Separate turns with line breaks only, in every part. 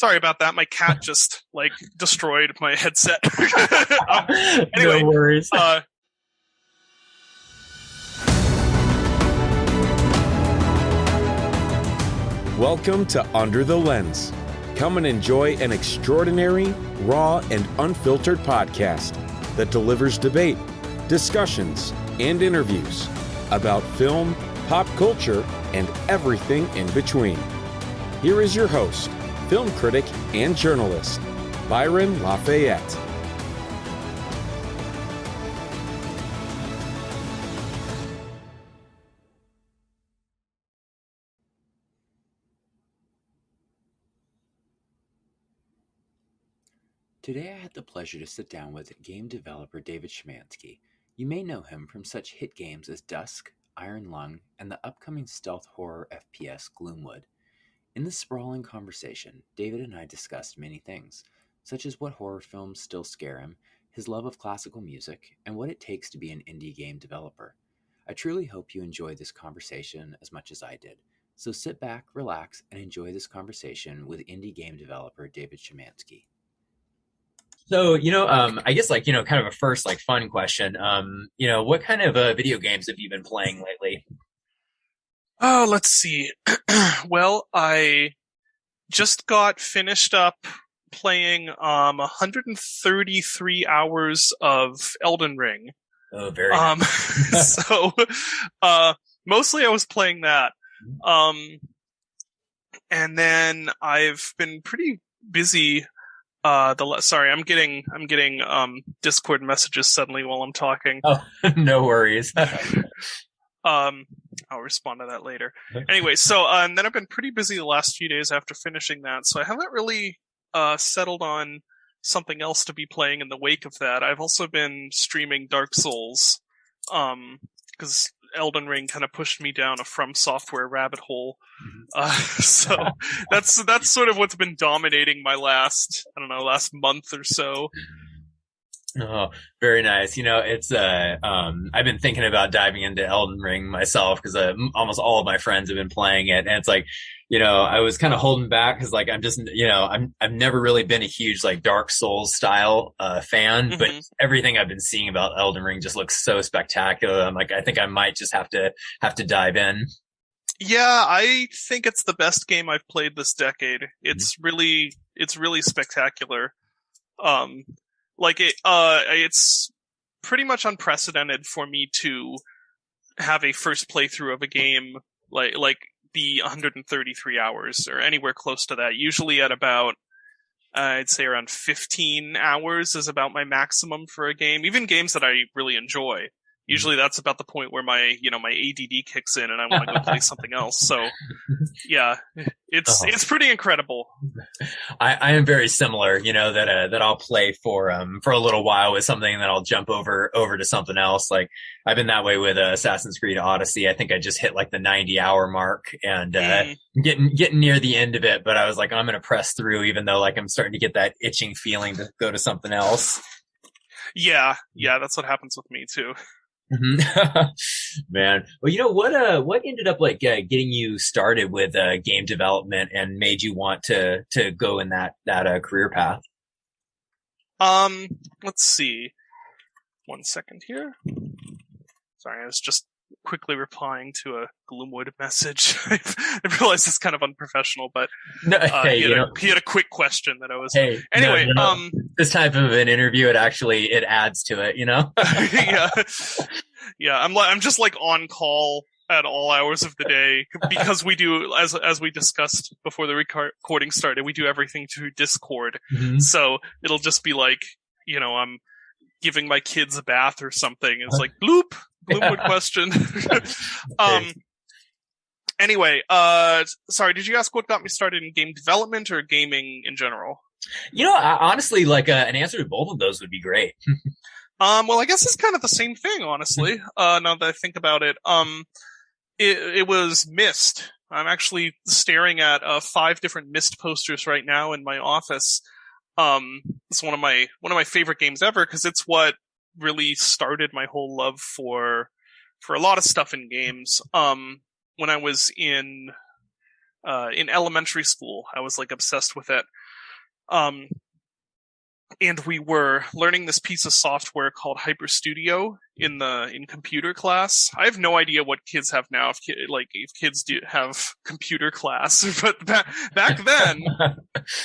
Sorry about that. My cat just destroyed my headset. Anyway,
No worries.
Welcome to Under the Lens. Come and enjoy an extraordinary, raw, and unfiltered podcast that delivers debate, discussions, and interviews about film, pop culture, and everything in between. Here is your host, film critic and journalist, Byron Lafayette.
Today I had the pleasure to sit down with game developer David Szymanski. You may know him from such hit games as Dusk, Iron Lung, and the upcoming stealth horror FPS Gloomwood. In this sprawling conversation, David and I discussed many things, such as what horror films still scare him, his love of classical music, and what it takes to be an indie game developer. I truly hope you enjoy this conversation as much as I did. So sit back, relax, and enjoy this conversation with indie game developer David Szymanski.
So, I guess kind of a first fun question. What kind of video games have you been playing lately?
Oh, let's see. Well, I just got finished up playing 133 hours of Elden Ring.
Oh, very nice.
So mostly I was playing that. And then I've been pretty busy. Sorry, I'm getting Discord messages suddenly while I'm talking.
Oh, no worries.
I'll respond to that later. Anyway, so and then I've been pretty busy the last few days after finishing that, so I haven't really settled on something else to be playing in the wake of that. I've also been streaming Dark Souls, because Elden Ring kind of pushed me down a From Software rabbit hole. So that's sort of what's been dominating my last month or so.
Oh, very nice. It's I've been thinking about diving into Elden Ring myself because almost all of my friends have been playing it, and it's I was kind of holding back because I'm just I've never really been a huge Dark Souls style fan, but everything I've been seeing about Elden Ring just looks so spectacular. I'm I think I might just have to dive in.
Yeah, I think it's the best game I've played this decade. It's really spectacular. It's pretty much unprecedented for me to have a first playthrough of a game like the 133 hours or anywhere close to that. Usually at about, I'd say around 15 hours is about my maximum for a game. Even games that I really enjoy. Usually that's about the point where my ADD kicks in and I want to go play something else. So yeah, it's pretty incredible.
I am very similar, that I'll play for a little while with something and then I'll jump over to something else. I've been that way with Assassin's Creed Odyssey. I think I just hit the 90-hour mark and getting near the end of it, but I was I'm going to press through even though I'm starting to get that itching feeling to go to something else.
Yeah, that's what happens with me too.
Man, well, what ended up getting you started with game development and made you want to go in that career path?
Let's see. 1 second here. Sorry, I was just quickly replying to a Gloomwood message. I realized it's kind of unprofessional, but
no, hey,
he had a quick question that I was.
Hey,
anyway,
no. This type of an interview, it adds to it,
Yeah. I'm just on call at all hours of the day because we do, as we discussed before the recording started, we do everything through Discord. So it'll just be I'm giving my kids a bath or something. It's bloop. Gloomwood question. Anyway, sorry, did you ask what got me started in game development or gaming in general?
Honestly, an answer to both of those would be great.
Well, I guess it's kind of the same thing, honestly. Now that I think about it, it was Myst. I'm actually staring at 5 different Myst posters right now in my office. It's one of my favorite games ever because it's what really started my whole love for a lot of stuff in games. When I was in elementary school, I was obsessed with it. And we were learning this piece of software called HyperStudio in computer class. I have no idea what kids have now, if kids do have computer class, but back then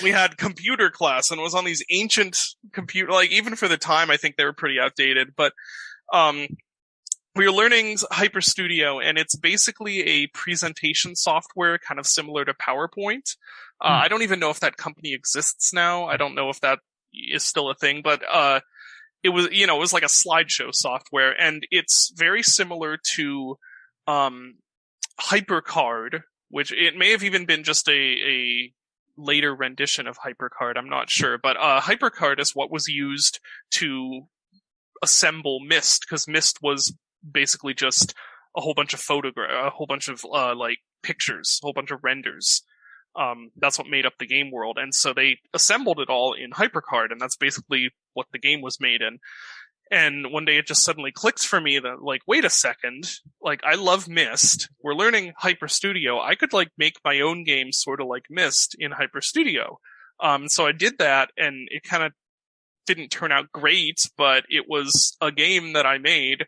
we had computer class, and it was on these ancient computer, like even for the time, I think they were pretty outdated, but we were learning HyperStudio, and it's basically a presentation software kind of similar to PowerPoint. I don't even know if that company exists now. I don't know if that is still a thing, but it was like a slideshow software, and it's very similar to HyperCard, which it may have even been just a later rendition of HyperCard. I'm not sure, but HyperCard is what was used to assemble Myst, because Myst was basically just a whole bunch of a whole bunch of like pictures, a whole bunch of renders. That's what made up the game world. And so they assembled it all in HyperCard, and that's basically what the game was made in. And one day it just suddenly clicked for me that, like, wait a second, like, I love Myst. We're learning HyperStudio. I could, like, make my own game sort of like Myst in HyperStudio. So I did that, and it kind of didn't turn out great, but it was a game that I made.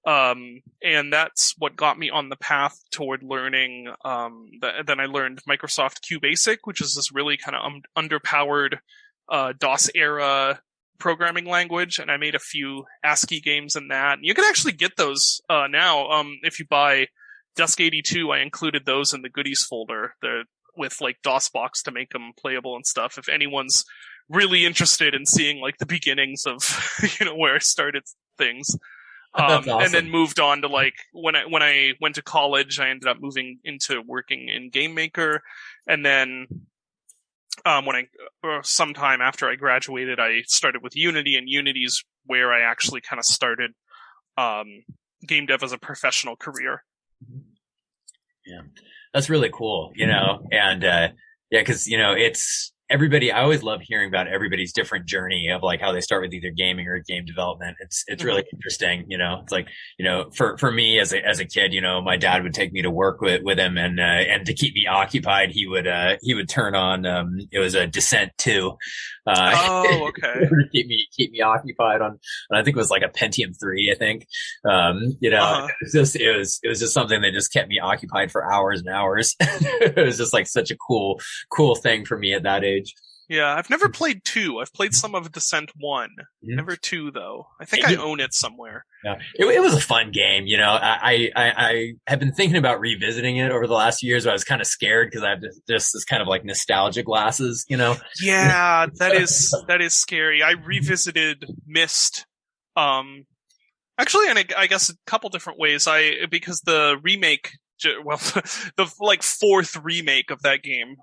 And that's what got me on the path toward learning, then I learned Microsoft QBasic, which is this really kind of underpowered, DOS era programming language. And I made a few ASCII games in that. And you can actually get those, now. If you buy Dusk 82, I included those in the goodies folder. They're with like DOSBox to make them playable and stuff. If anyone's really interested in seeing like the beginnings of, where I started things.
That's awesome.
And then moved on to like when I went to college, I ended up moving into working in Game Maker, and then sometime after I graduated, I started with Unity, and Unity's where I actually kind of started game dev as a professional career.
Yeah, that's really cool, and because it's everybody. I always love hearing about everybody's different journey of like how they start with either gaming or game development. It's really interesting. It's like, for me as a kid, my dad would take me to work with him, and to keep me occupied, he would turn on, it was a Descent 2.
Oh, okay.
keep me occupied on, I think it was like a Pentium 3, I think. It was just something that just kept me occupied for hours and hours. It was just like such a cool thing for me at that age.
Yeah, I've never played 2. I've played some of Descent 1. Never 2, though. I think I own it somewhere.
Yeah, it was a fun game. I have been thinking about revisiting it over the last few years, but I was kind of scared because I have just this kind of like nostalgia glasses,
Yeah, that is scary. I revisited Myst, actually, and I guess a couple different ways. Because the remake, the like 4th remake of that game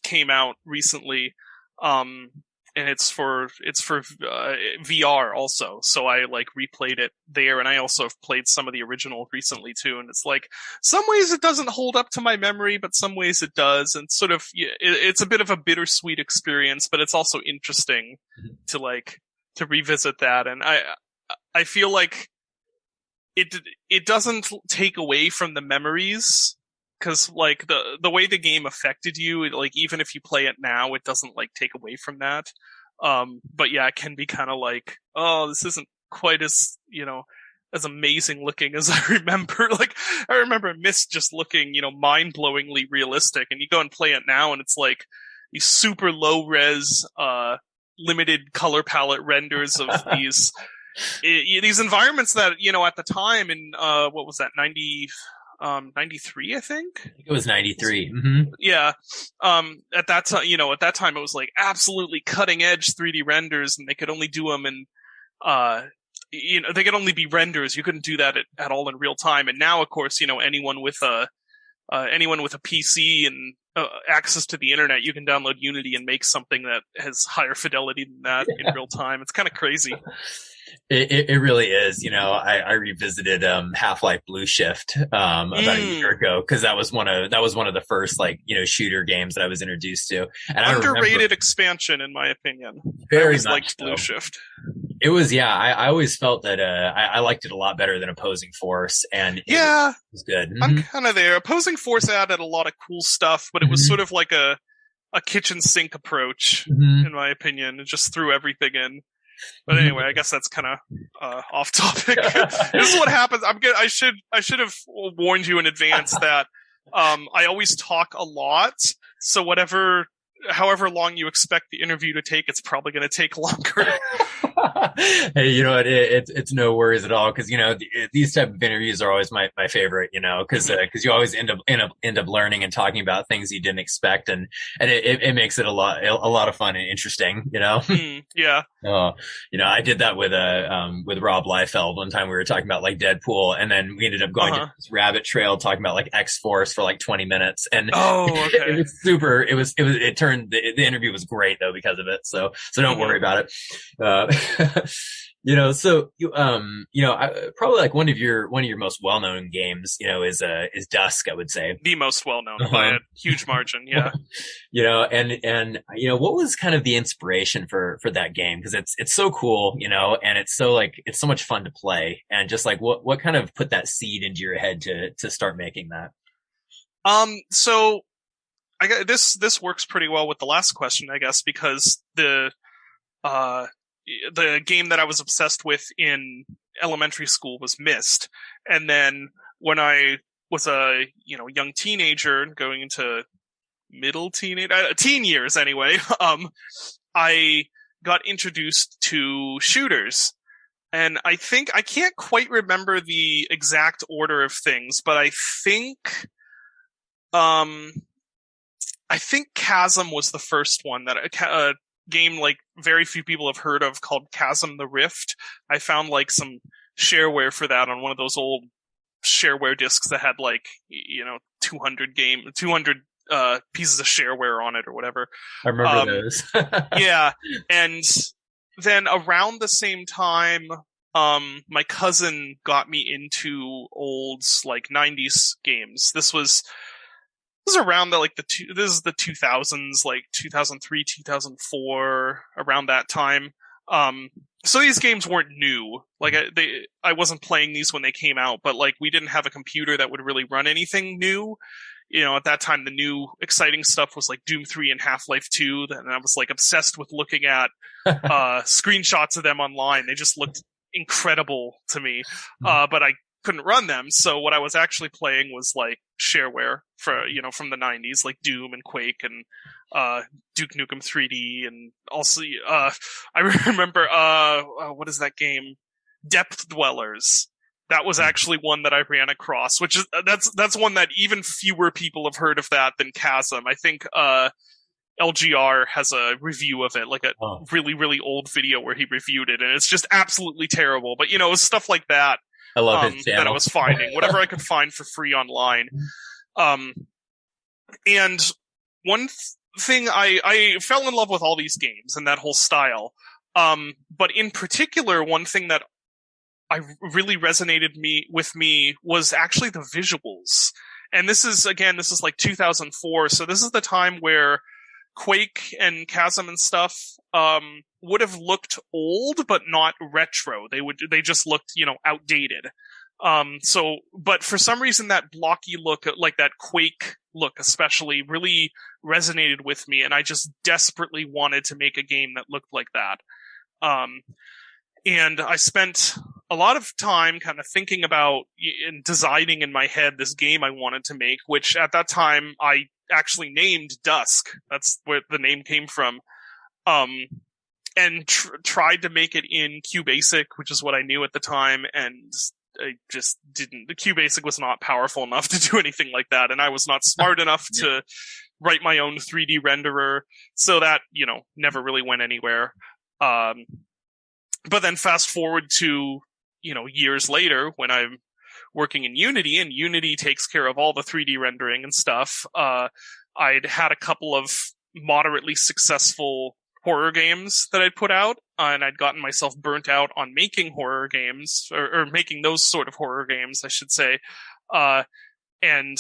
came out recently. And it's for VR also. So I like replayed it there, and I also have played some of the original recently too. And it's like, some ways it doesn't hold up to my memory, but some ways it does. And sort of, it's a bit of a bittersweet experience, but it's also interesting to revisit that. And I feel like it doesn't take away from the memories. Cause like the way the game affected you, like even if you play it now, it doesn't like take away from that. But yeah, it can be kind of like, oh, this isn't quite as, as amazing looking as I remember. Like I remember Myst just looking, mind-blowingly realistic, and you go and play it now and it's like these super low res, limited color palette renders of these environments that, at the time in, what was that, 93, I think
it was 93. Mm-hmm.
Yeah. At that time, it was like absolutely cutting edge 3D renders, and they could only do them in, they could only be renders. You couldn't do that at all in real time. And now, of course, anyone with a PC and access to the internet, you can download Unity and make something that has higher fidelity than that in real time. It's kind of crazy.
It really is. I revisited Half-Life Blue Shift about a year ago, because that was one of the first shooter games that I was introduced to. And
underrated expansion, in my opinion.
Very
much liked
so.
Blue Shift.
It was, yeah. I always felt that I liked it a lot better than Opposing Force, and it was good.
I'm kind of there. Opposing Force added a lot of cool stuff, but it was sort of like a a kitchen sink approach,
Mhm.
in my opinion. It just threw everything in. But anyway, I guess that's kind of off topic. This is what happens. I should have warned you in advance that I always talk a lot. So however long you expect the interview to take, it's probably going to take longer.
Hey, you know what? It's no worries at all, because these type of interviews are always my favorite. Because you always end up learning and talking about things you didn't expect, and it makes it a lot of fun and interesting.
Yeah.
I did that with Rob Liefeld one time. We were talking about like Deadpool, and then we ended up going down this rabbit trail talking about like X-Force for like 20 minutes. And
okay.
it was super. It turned the interview was great though because of it. So don't worry about it. Probably like one of your most well-known games, is Dusk, I would say.
The most well-known by a huge margin. Yeah.
And what was kind of the inspiration for that game? Because it's so cool, and it's so much fun to play. And just like what kind of put that seed into your head to start making that?
So I guess this works pretty well with the last question, I guess, because the game that I was obsessed with in elementary school was Myst. And then when I was a young teenager going into teen years anyway, I got introduced to shooters. And I can't quite remember the exact order of things, but I think Chasm was the first one that a game like very few people have heard of called Chasm the Rift. I found like some shareware for that on one of those old shareware discs that had like 200 pieces of shareware on it or whatever.
I remember those.
Yeah, and then around the same time, my cousin got me into old like 90s games. This was around this is the 2000s, like 2003, 2004, around that time. So these games weren't new. Like I wasn't playing these when they came out, but like we didn't have a computer that would really run anything new. At that time, the new exciting stuff was like Doom 3 and Half-Life 2, and I was like obsessed with looking at screenshots of them online. They just looked incredible to me, but I couldn't run them. So what I was actually playing was like shareware from the 90s, like Doom and Quake and Duke Nukem 3D, and also I remember what is that game? Depth Dwellers. That was actually one that I ran across, which is that's one that even fewer people have heard of that than Chasm. I think LGR has a review of it, like a really, really old video where he reviewed it, and it's just absolutely terrible. But it was stuff like that.
I love his channel.
That I was finding, whatever I could find for free online. And one thing, I fell in love with all these games and that whole style. But in particular, one thing that I really resonated with me was actually the visuals. And this is like 2004. So this is the time where Quake and Chasm and stuff, would have looked old, but not retro. They just looked, outdated. But for some reason that blocky look, like that Quake look especially, really resonated with me, and I just desperately wanted to make a game that looked like that. And I spent a lot of time kind of thinking about and designing in my head this game I wanted to make, which at that time I actually named Dusk. That's where the name came from. And tried to make it in QBasic, which is what I knew at the time, and I just didn't. The QBasic was not powerful enough to do anything like that, and I was not smart enough to write my own 3D renderer, so that, never really went anywhere. But then fast forward to, years later when I'm working in Unity, and Unity takes care of all the 3D rendering and stuff. I'd had a couple of moderately successful horror games that I'd put out, and I'd gotten myself burnt out on making horror games, or making those sort of horror games, I should say. And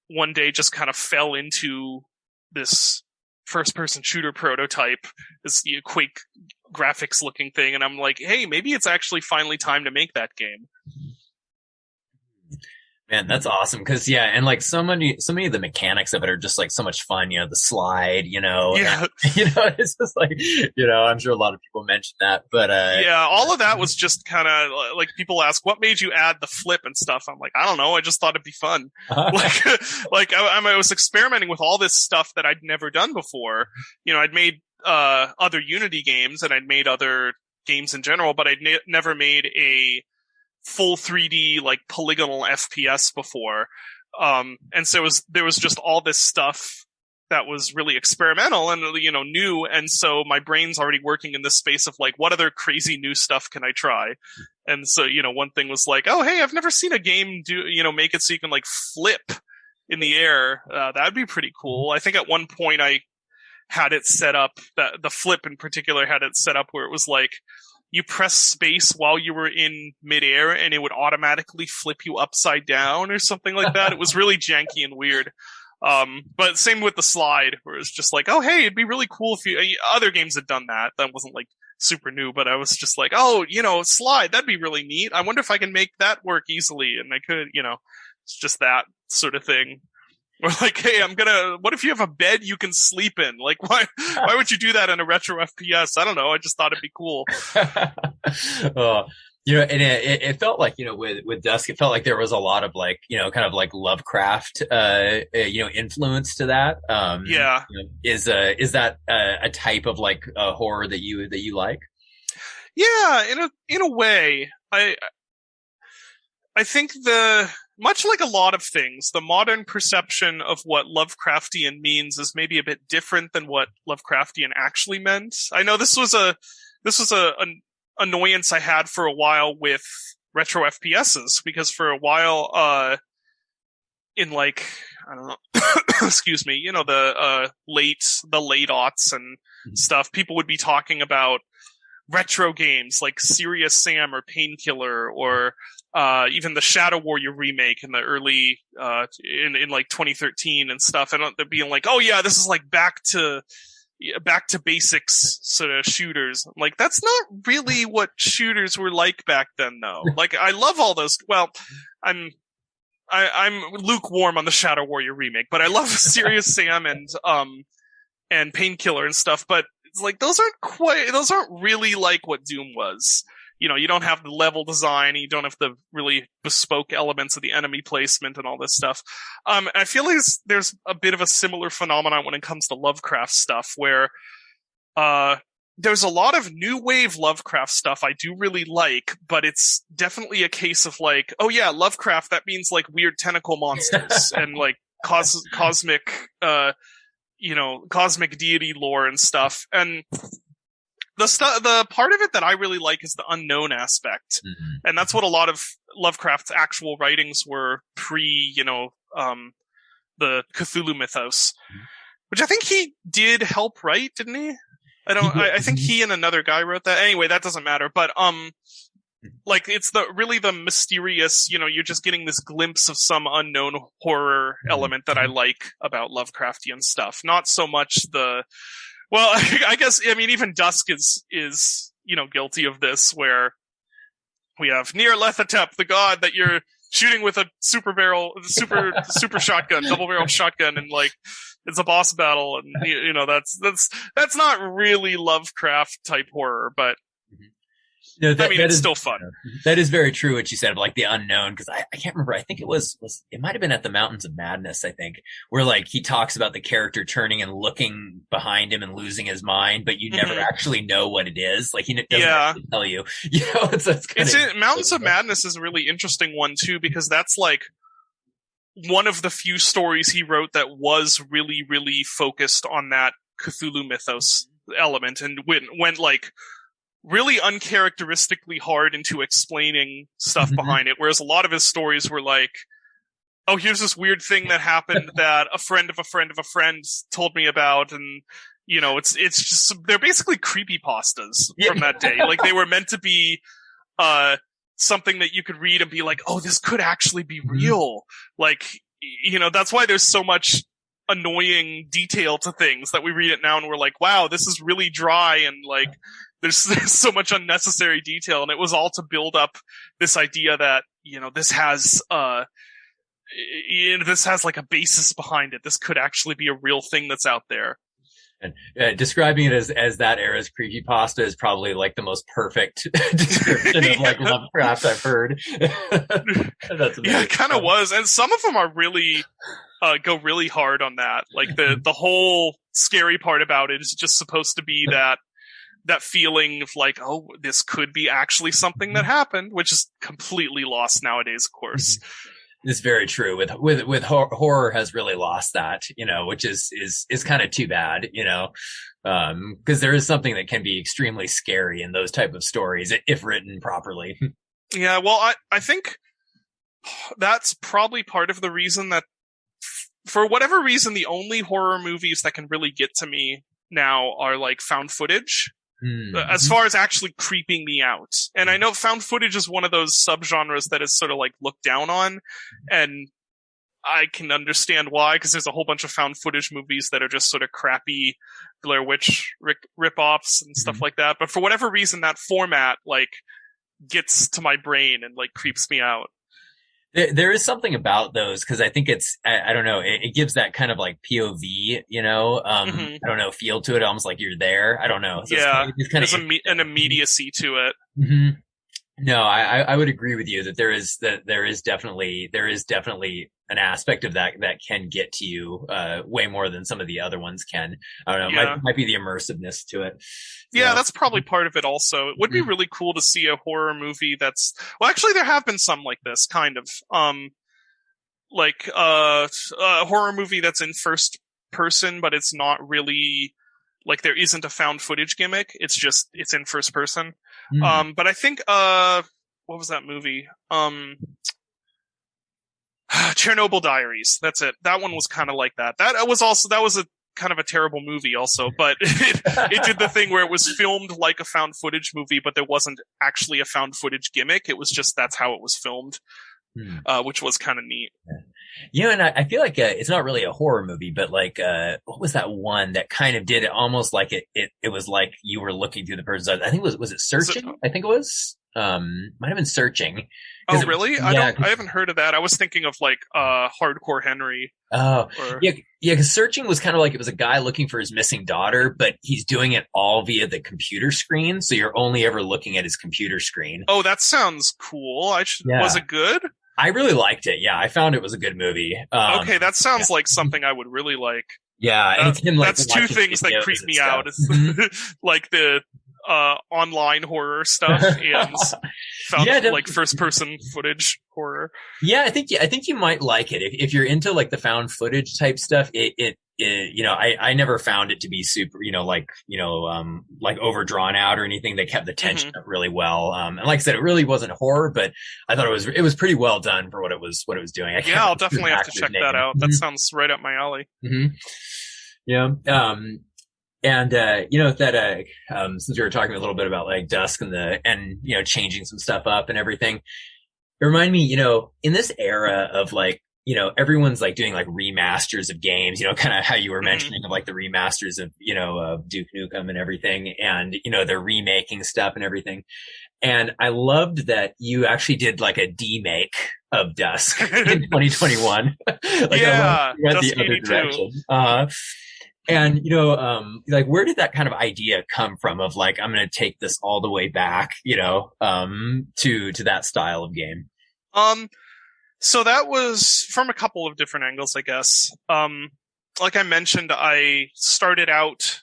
one day just kind of fell into this first-person shooter prototype, this Quake graphics-looking thing, and I'm like, hey, maybe it's actually finally time to make that game.
Man, that's awesome. Cause yeah, and like so many of the mechanics of it are just like so much fun, the slide,
Yeah.
and, it's just like, I'm sure a lot of people mention that, but,
Yeah, all of that was just kind of like people ask, what made you add the flip and stuff? I'm like, I don't know. I just thought it'd be fun. I was experimenting with all this stuff that I'd never done before. I'd made, other Unity games and I'd made other games in general, but I'd never made a full 3D like polygonal FPS before. And so there was just all this stuff that was really experimental and, new. And so my brain's already working in this space of like, what other crazy new stuff can I try? And so, one thing was like, oh, hey, I've never seen a game make it so you can like flip in the air. That'd be pretty cool. I think at one point I had it set up that the flip in particular had it set up where it was like, you press space while you were in midair and it would automatically flip you upside down or something like that. It was really janky and weird. But same with the slide where it's just like, oh, hey, it'd be really cool if other games had done that. That wasn't like super new, but I was just like, oh, slide, that'd be really neat. I wonder if I can make that work easily. And I could, it's just that sort of thing. Or like, hey, what if you have a bed you can sleep in? Like, why would you do that in a retro FPS? I don't know. I just thought it'd be cool.
And it felt like, with Dusk, it felt like there was a lot of like, kind of like Lovecraft, influence to that.
Yeah.
Is that a type of like horror that you like?
Yeah, in a way. I think much like a lot of things, the modern perception of what Lovecraftian means is maybe a bit different than what Lovecraftian actually meant. I know this was an annoyance I had for a while with retro FPSs, because for a while, in like, I don't know, excuse me, the late aughts and stuff, people would be talking about retro games like Serious Sam or Painkiller or even the Shadow Warrior remake in the early in like 2013 and stuff, and they're being like, oh yeah, this is like back to basics sort of shooters. I'm like, that's not really what shooters were like back then, though. Like, I love all those. Well, I'm lukewarm on the Shadow Warrior remake, but I love Serious Sam and Painkiller and stuff. But it's like those aren't really like what Doom was. You don't have the level design, you don't have the really bespoke elements of the enemy placement and all this stuff. I feel like there's a bit of a similar phenomenon when it comes to Lovecraft stuff, where there's a lot of new wave Lovecraft stuff I do really like, but it's definitely a case of like, oh yeah, Lovecraft, that means like weird tentacle monsters and like cosmic deity lore and stuff. And the part of it that I really like is the unknown aspect.
Mm-hmm.
And that's what a lot of Lovecraft's actual writings were pre, the Cthulhu mythos, which I think he did help write, didn't he? I think he and another guy wrote that. Anyway, that doesn't matter. But, like, it's the mysterious, you're just getting this glimpse of some unknown horror element that I like about Lovecraftian stuff. Not so much well, I guess, even Dusk is, guilty of this, where we have Nyarlathotep, the god that you're shooting with a super shotgun, double barreled shotgun, and like, it's a boss battle, and, that's not really Lovecraft type horror, but
No,
it's still fun.
That is very true what you said of like the unknown, because I can't remember. I think it might have been at the Mountains of Madness, I think, where like he talks about the character turning and looking behind him and losing his mind, but you never actually know what it is. Like he doesn't actually tell you.
Mountains of Madness is a really interesting one too, because that's like one of the few stories he wrote that was really, really focused on that Cthulhu mythos element, and went like really uncharacteristically hard into explaining stuff behind it, whereas a lot of his stories were like, oh, here's this weird thing that happened that a friend of a friend of a friend told me about, and it's just, they're basically creepypastas from that day. Like, they were meant to be something that you could read and be like, oh, this could actually be real. Like, that's why there's so much annoying detail to things that we read it now and we're like, wow, this is really dry, and like, there's so much unnecessary detail, and it was all to build up this idea that, this has, this has like a basis behind it. This could actually be a real thing that's out there.
And describing it as that era's creepypasta is probably like the most perfect description of like Lovecraft I've heard. That's amazing.
Yeah, it kind of was. And some of them are really, go really hard on that. Like the whole scary part about it is just supposed to be that feeling of like, oh, this could be actually something that happened, which is completely lost nowadays, of course.
It's very true. With horror has really lost that, which is kind of too bad, because there is something that can be extremely scary in those type of stories if written properly.
Yeah, well, I think that's probably part of the reason that, for whatever reason, the only horror movies that can really get to me now are like found footage. As far as actually creeping me out. And I know found footage is one of those subgenres that is sort of like looked down on, and I can understand why, because there's a whole bunch of found footage movies that are just sort of crappy Blair Witch rip-offs and stuff like that. But for whatever reason, that format like gets to my brain and like creeps me out.
There is something about those, because I think I don't know, it gives that kind of like POV, I don't know, feel to it, almost like you're there. I don't know. So
yeah,
it's kind of
an immediacy to it.
Mm-hmm. No, I would agree with you that there is definitely an aspect of that can get to you way more than some of the other ones can. I don't know.
Yeah.
Might be the immersive to it.
Yeah, that's probably part of it also. It would be really cool to see a horror movie well, actually there have been some like this, kind of. Like a horror movie that's in first person, but it's not really, like, there isn't a found footage gimmick. It's in first person. But I think, what was that movie? Chernobyl Diaries. That's it. That one was kind of like that. That was a kind of a terrible movie also, but it did the thing where it was filmed like a found footage movie, but there wasn't actually a found footage gimmick. It was just, that's how it was filmed, which was kind of neat.
And I feel like it's not really a horror movie, but like what was that one that kind of did it almost like it was like you were looking through the person's eyes? I think was it Searching? I think it was might have been Searching.
Oh, really? I haven't heard of that. I was thinking of like Hardcore Henry.
Oh, yeah, because Searching was kind of like it was a guy looking for his missing daughter, but he's doing it all via the computer screen, so you're only ever looking at his computer screen.
Oh, that sounds cool. Was it good?
I really liked it. Yeah, I found it was a online
okay, that sounds like something I would really like.
Yeah, and it's him, like,
that's two things that creep me out. It's like the online horror stuff and like first person footage horror.
Yeah, I think you might like it if you're into like the found footage type stuff. I never found it to be super, like overdrawn out or anything. They kept the tension up really well. And like I said, it really wasn't horror, but I thought it was pretty well done for what it was doing.
I'll definitely have to check that out. That sounds right up my alley.
Yeah. And since we were talking a little bit about like Dusk and changing some stuff up and everything, it reminded me, in this era of like, everyone's like doing like remasters of games, kind of how you were mentioning of like the remasters of, Duke Nukem and everything. And, they're remaking stuff and everything. And I loved that you actually did like a demake of Dusk in 2021. Like,
yeah,
I went the other direction. And, like, where did that kind of idea come from of like, I'm going to take this all the way back, to that style of game?
So that was from a couple of different angles, I guess. Like I mentioned, I started out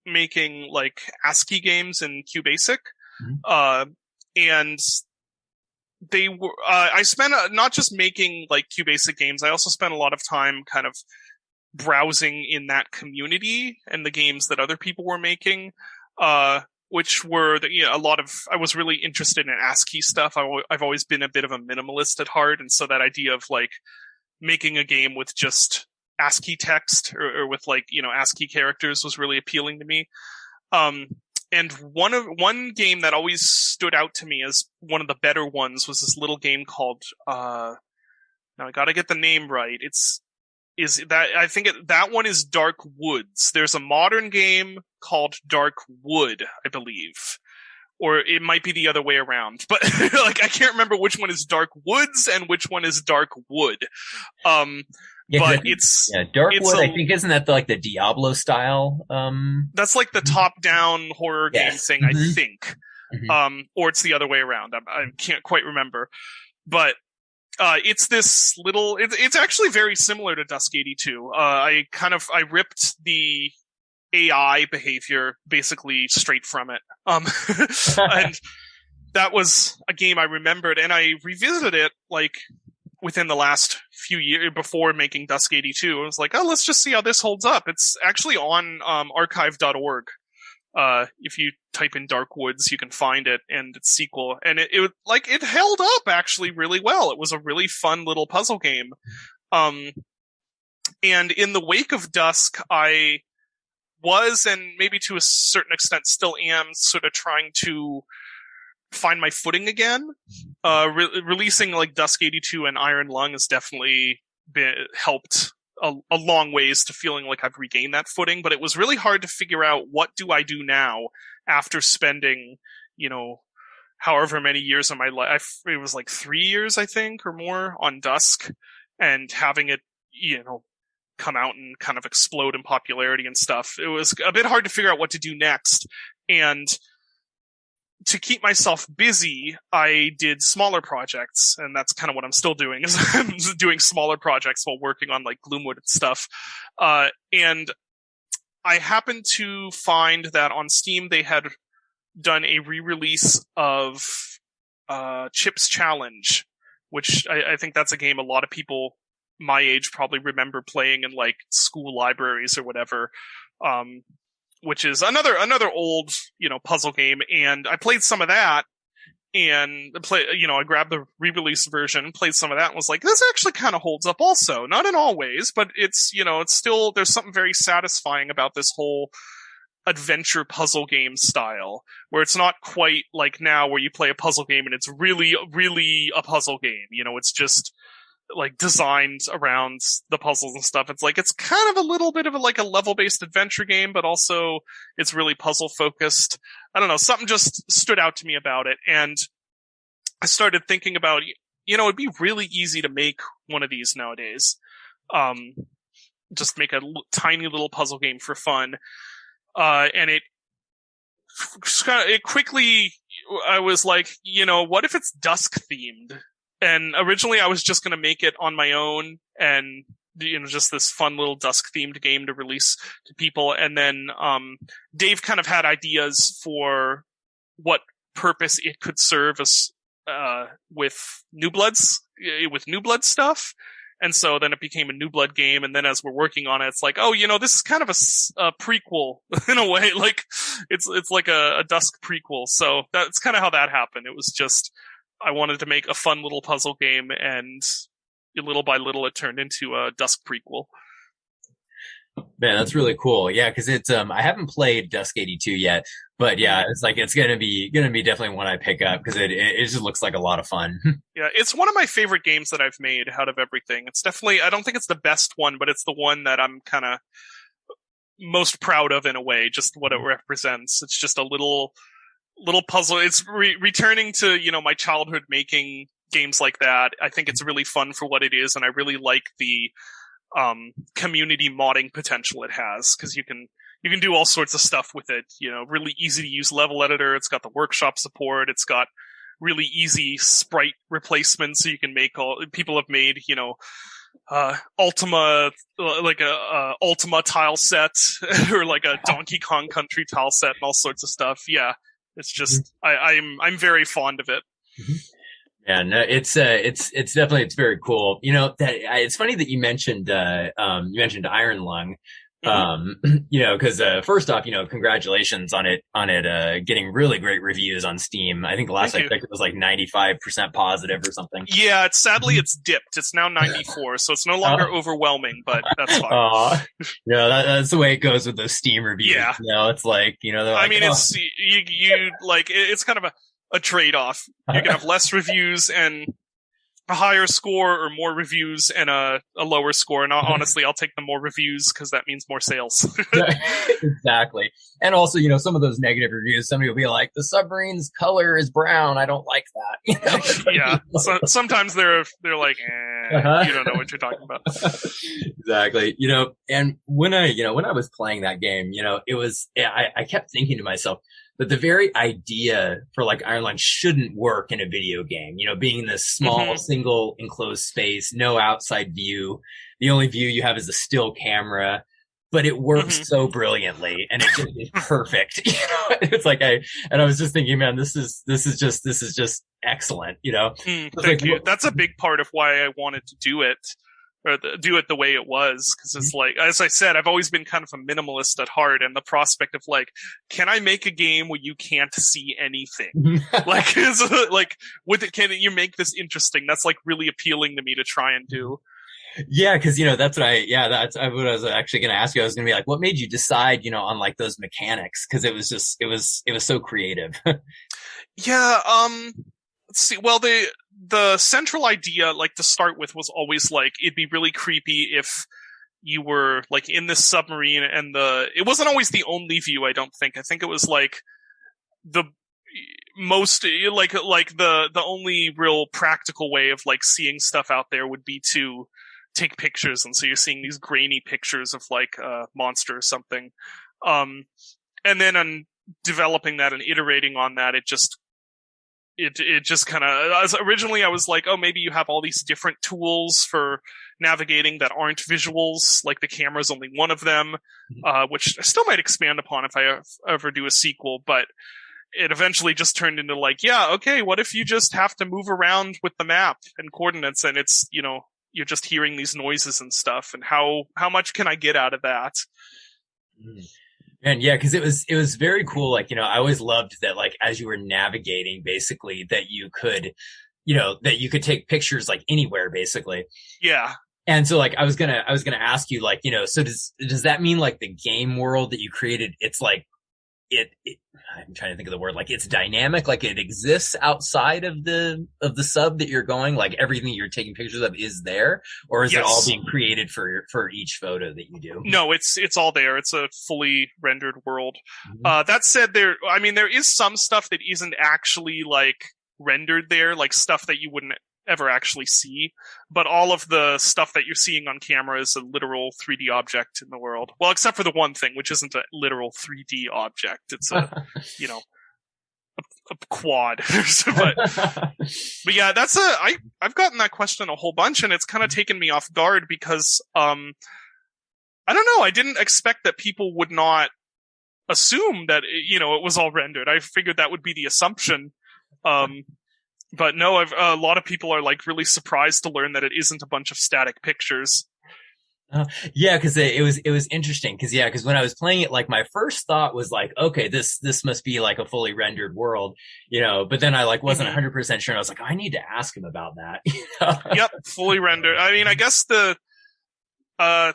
making like ASCII games in QBasic. And they were, I spent not just making like QBasic games, I also spent a lot of time kind of browsing in that community and the games that other people were making, which were I was really interested in ASCII stuff. I've always been a bit of a minimalist at heart, and so that idea of like making a game with just ASCII text or with like ASCII characters was really appealing to me. And one game that always stood out to me as one of the better ones was this little game called now I gotta get the name right. That one is Dark Woods. There's a modern game called Dark Wood, I believe, or it might be the other way around. But like, I can't remember which one is Dark Woods and which one is Dark Wood. But it's
Darkwood. I think isn't that the Diablo style?
That's like the top-down horror game thing, I think. Or it's the other way around. I can't quite remember. But it's this little. It's actually very similar to Dusk 82. I ripped the AI behavior basically straight from it. And that was a game I remembered, and I revisited it like within the last few years before making Dusk 82. I was like, oh, let's just see how this holds up. It's actually on archive.org. If you type in Dark Woods, you can find it and its sequel. And it held up actually really well. It was a really fun little puzzle game. And in the wake of Dusk, I was, and maybe to a certain extent still am, sort of trying to find my footing again. Releasing like Dusk 82 and Iron Lung has definitely helped a long ways to feeling like I've regained that footing, but it was really hard to figure out what do I do now after spending, however many years of my life. It was like 3 years, I think, or more on Dusk, and having it, come out and kind of explode in popularity and stuff. It was a bit hard to figure out what to do next. And to keep myself busy, I did smaller projects, and that's kind of what I'm still doing, is I'm doing smaller projects while working on like Gloomwood and stuff. And I happened to find that on Steam they had done a re-release of Chip's Challenge, which I think that's a game a lot of people my age probably remember playing in like school libraries or whatever. Which is another old, puzzle game. And I played some of that, and I grabbed the re-release version, played some of that, and was like, this actually kind of holds up also. Not in all ways, but it's still, there's something very satisfying about this whole adventure puzzle game style, where it's not quite like now where you play a puzzle game and it's really, really a puzzle game. It's just like designed around the puzzles and stuff. It's like, it's kind of a little bit of a level-based adventure game, but also it's really puzzle focused. I don't know, something just stood out to me about it. And I started thinking about, it'd be really easy to make one of these nowadays. Just make a tiny little puzzle game for fun. And it quickly, I was like, what if it's Dusk themed? And originally I was just going to make it on my own and, just this fun little Dusk themed game to release to people. And then, Dave kind of had ideas for what purpose it could serve as, with New Blood stuff. And so then it became a New Blood game. And then as we're working on it, it's like, oh, this is kind of a prequel in a way. Like it's like a Dusk prequel. So that's kind of how that happened. It was just, I wanted to make a fun little puzzle game, and little by little it turned into a Dusk prequel.
Man, that's really cool. Yeah, because it's I haven't played Dusk 82 yet, but yeah, it's like it's gonna be definitely one I pick up, because it just looks like a lot of fun.
Yeah, it's one of my favorite games that I've made out of everything. It's definitely, I don't think it's the best one, but it's the one that I'm kind of most proud of in a way, just what it represents. It's just a little puzzle. It's returning to, my childhood making games like that. I think it's really fun for what it is, and I really like the community modding potential it has, because you can do all sorts of stuff with it. Really easy to use level editor. It's got the workshop support. It's got really easy sprite replacements, so you can make people have made, Ultima, like a Ultima tile set or like a Donkey Kong Country tile set and all sorts of stuff. Yeah. It's just, I'm very fond of it.
Yeah, no, it's definitely, it's very cool. It's funny that you mentioned Iron Lung. Because first off, congratulations on it getting really great reviews on Steam. I think the last I checked it was like 95% positive or something.
Yeah, sadly it's dipped. It's now 94, so it's no longer overwhelming, but that's fine.
That's the way it goes with those Steam reviews. Yeah, it's like, they're like,
it's you like, it's kind of a trade-off. You can have less reviews and a higher score or more reviews and a lower score. And honestly, I'll take the more reviews because that means more sales.
Exactly. And also, you know, some of those negative reviews, somebody will be like, the submarine's color is brown. I don't like that. You know?
Yeah. So, sometimes they're like, you don't know what you're talking about.
Exactly. You know, and when I was playing that game, you know, I kept thinking to myself, that the very idea for like Iron Lung shouldn't work in a video game, you know, being this small, single enclosed space, no outside view. The only view you have is a still camera, but it works so brilliantly and it just is perfect. You know, it's like I was just thinking, man, this is just excellent, you know?
Thank you. That's a big part of why I wanted to do it. Or do it the way it was, because it's like, as I said, I've always been kind of a minimalist at heart, and the prospect of like, can I make a game where you can't see anything? Like, can you make this interesting? That's like really appealing to me to try and do.
Yeah, because you know that's what I was actually going to ask you. I was going to be like, what made you decide, you know, on like those mechanics? Because it was so creative.
Yeah. Let's see. Well, the central idea, like to start with, was always like it'd be really creepy if you were like in this submarine and it wasn't always the only view. I don't think. I think it was like the most like the only real practical way of like seeing stuff out there would be to take pictures, and so you're seeing these grainy pictures of like a monster or something. And then on developing that and iterating on that, it just kind of, originally I was like, oh, maybe you have all these different tools for navigating that aren't visuals, like the camera's only one of them, which I still might expand upon if I ever do a sequel, but it eventually just turned into like, yeah, okay, what if you just have to move around with the map and coordinates, and it's, you know, you're just hearing these noises and stuff, and how much can I get out of that?
And yeah, because it was very cool. Like, you know, I always loved that, like, as you were navigating, basically, that you could take pictures like anywhere, basically.
Yeah.
And so, like, I was gonna ask you, like, you know, so does that mean like the game world that you created, it's like I'm trying to think of the word, like it's dynamic, like it exists outside of the sub that you're going, like everything you're taking pictures of is there, or is it all being created for each photo that you do?
No, it's all there. It's a fully rendered world. That said, there is some stuff that isn't actually like rendered there, like stuff that you wouldn't ever actually see, but all of the stuff that you're seeing on camera is a literal 3D object in the world. Well, except for the one thing, which isn't a literal 3D object. It's a, you know, a quad. but yeah, I've gotten that question a whole bunch, and it's kind of taken me off guard because, I don't know, I didn't expect that people would not assume that, you know, it was all rendered. I figured that would be the assumption. But no, a lot of people are like really surprised to learn that it isn't a bunch of static pictures.
Yeah, because it was interesting. Because when I was playing it, like my first thought was like, okay, this must be like a fully rendered world, you know. But then I like wasn't 100% sure. And I was like, I need to ask him about that.
Yep, fully rendered. I mean, I guess I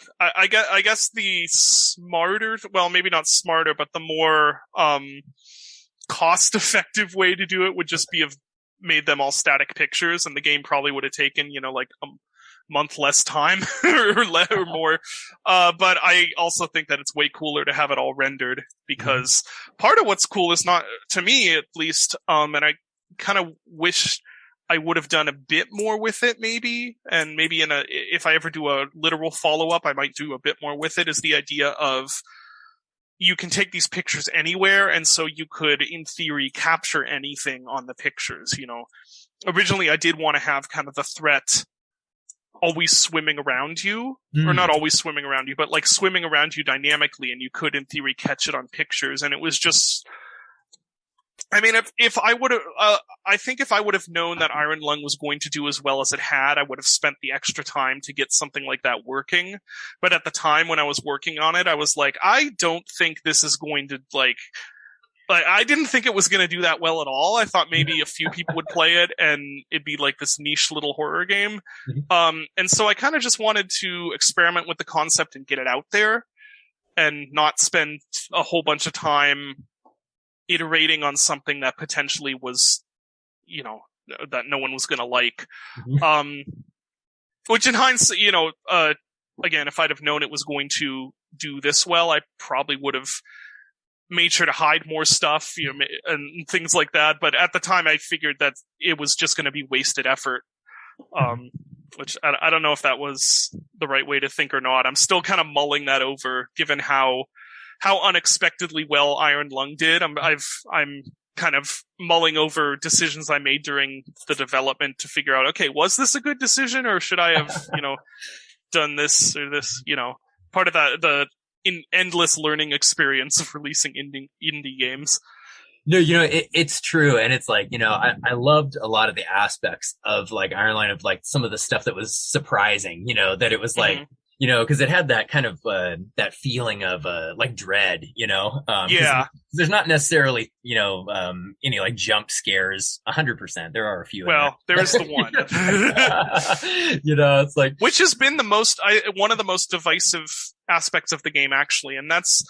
guess the smarter, well, maybe not smarter, but the more cost-effective way to do it would just be made them all static pictures, and the game probably would have taken, you know, like a month less time or more. But I also think that it's way cooler to have it all rendered, because part of what's cool is not, to me at least, and I kind of wish I would have done a bit more with it, maybe, and maybe if I ever do a literal follow-up, I might do a bit more with it, is the idea of you can take these pictures anywhere, and so you could, in theory, capture anything on the pictures, you know. Originally, I did want to have kind of the threat always swimming around you, or not always swimming around you, but like swimming around you dynamically, and you could, in theory, catch it on pictures, and it was just... I mean, if I would have, I think if I would have known that Iron Lung was going to do as well as it had, I would have spent the extra time to get something like that working. But at the time when I was working on it, I was like, I don't think this is going to I didn't think it was going to do that well at all. I thought maybe a few people would play it and it'd be like this niche little horror game. And so I kind of just wanted to experiment with the concept and get it out there and not spend a whole bunch of time iterating on something that potentially was, you know, that no one was going to like.
Mhm.
Which in hindsight, again, if I'd have known it was going to do this well, I probably would have made sure to hide more stuff, and things like that. But at the time, I figured that it was just going to be wasted effort. Which I don't know if that was the right way to think or not. I'm still kind of mulling that over, given how unexpectedly well Iron Lung did. I'm kind of mulling over decisions I made during the development to figure out, okay, was this a good decision, or should I have, done this or this, part of that, the endless learning experience of releasing indie games.
No, it's true. And it's like, I loved a lot of the aspects of like Iron Line, of like some of the stuff that was surprising, that it was like, because it had that kind of, that feeling of, like dread,
Yeah.
There's not necessarily, any like jump scares 100%. There are a few.
Well, there's the one.
It's like,
which has been one of the most divisive aspects of the game, actually. And that's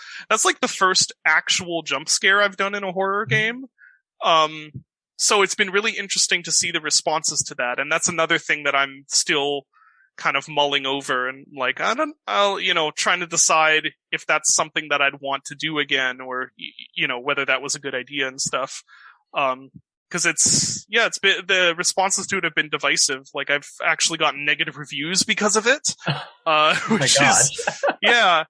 like the first actual jump scare I've done in a horror game. So it's been really interesting to see the responses to that. And that's another thing that I'm still kind of mulling over, and like, trying to decide if that's something that I'd want to do again, or, whether that was a good idea and stuff. Cause it's been, the responses to it have been divisive. Like, I've actually gotten negative reviews because of it. Which is, yeah.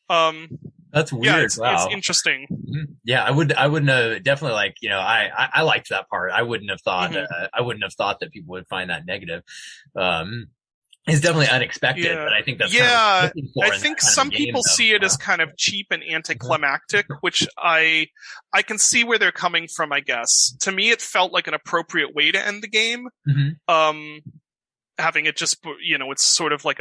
That's weird.
It's interesting.
Yeah, I wouldn't have, definitely, like, I liked that part. I wouldn't have thought, that people would find that negative. It's definitely unexpected, but I think that's
I think some people see it as kind of cheap and anticlimactic, which I can see where they're coming from, I guess. To me, it felt like an appropriate way to end the game. Having it just, it's sort of like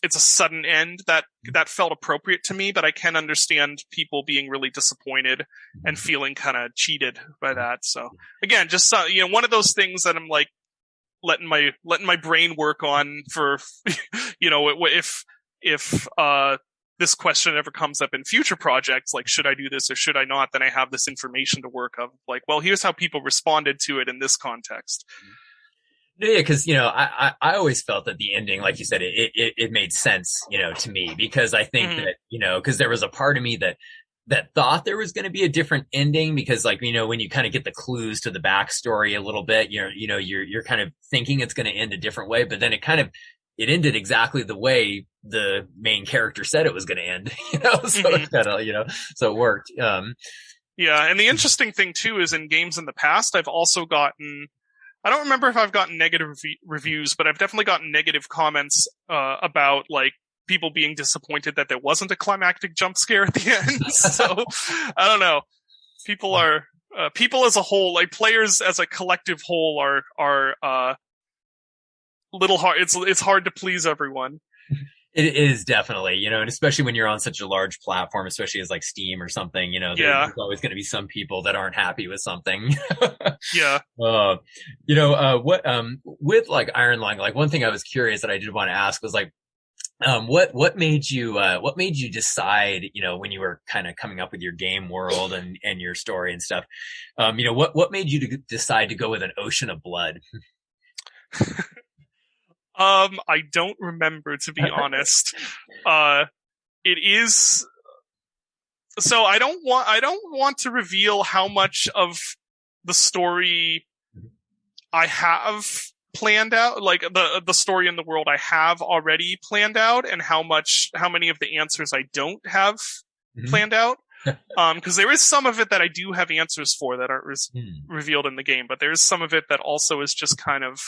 it's a sudden end that felt appropriate to me, but I can understand people being really disappointed and feeling kind of cheated by that. So again, just, one of those things that I'm like, letting my brain work on for, if this question ever comes up in future projects, like, should I do this or should I not? Then I have this information to work of, like, well, here's how people responded to it in this context.
Yeah, because, I always felt that the ending, like you said, it made sense, to me, because I think that, because there was a part of me that thought there was going to be a different ending, because, like, when you kind of get the clues to the backstory a little bit, you're kind of thinking it's going to end a different way, but then it ended exactly the way the main character said it was going to end, so it's kind of, so it worked.
Yeah. And the interesting thing too, is in games in the past, I've also gotten, I don't remember if I've gotten negative reviews, but I've definitely gotten negative comments, about, like, people being disappointed that there wasn't a climactic jump scare at the end. So I don't know. People as a whole, like, players as a collective whole are little hard. It's hard to please everyone.
It is definitely, and especially when you're on such a large platform, especially as like Steam or something, there's always going to be some people that aren't happy with something.
Yeah.
With like Iron Lung, like, one thing I was curious that I did want to ask was, like, what made you decide, when you were kind of coming up with your game world and your story and stuff, what made you decide to go with an ocean of blood?
I don't remember, to be honest. It is, so I don't want to reveal how much of the story I have planned out, like the story in the world I have already planned out, and how many of the answers I don't have planned out. Because there is some of it that I do have answers for that aren't revealed in the game, but there is some of it that also is just kind of,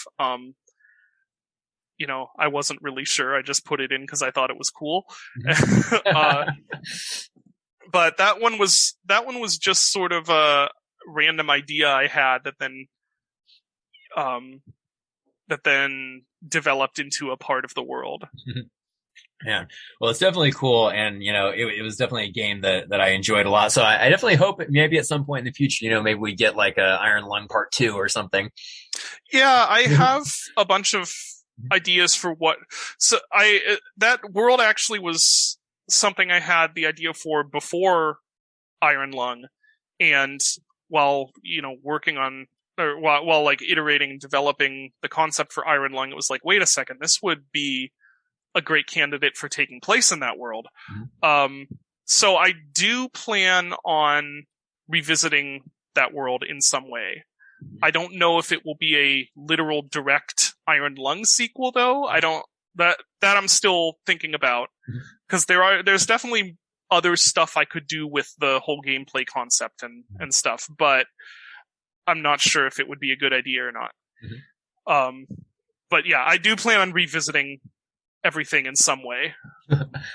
I wasn't really sure. I just put it in because I thought it was cool. But that one was just sort of a random idea I had that then developed into a part of the world.
Yeah. Well, it's definitely cool. And, it was definitely a game that I enjoyed a lot. So I definitely hope maybe at some point in the future, maybe we get like a Iron Lung Part 2 or something.
Yeah, I have a bunch of ideas for that world actually was something I had the idea for before Iron Lung. And while, working on or while like iterating and developing the concept for Iron Lung, it was like, wait a second, this would be a great candidate for taking place in that world. So I do plan on revisiting that world in some way. I don't know if it will be a literal direct Iron Lung sequel, though. I don't that I'm still thinking about, because there's definitely other stuff I could do with the whole gameplay concept and stuff, but I'm not sure if it would be a good idea or not. But yeah, I do plan on revisiting everything in some way.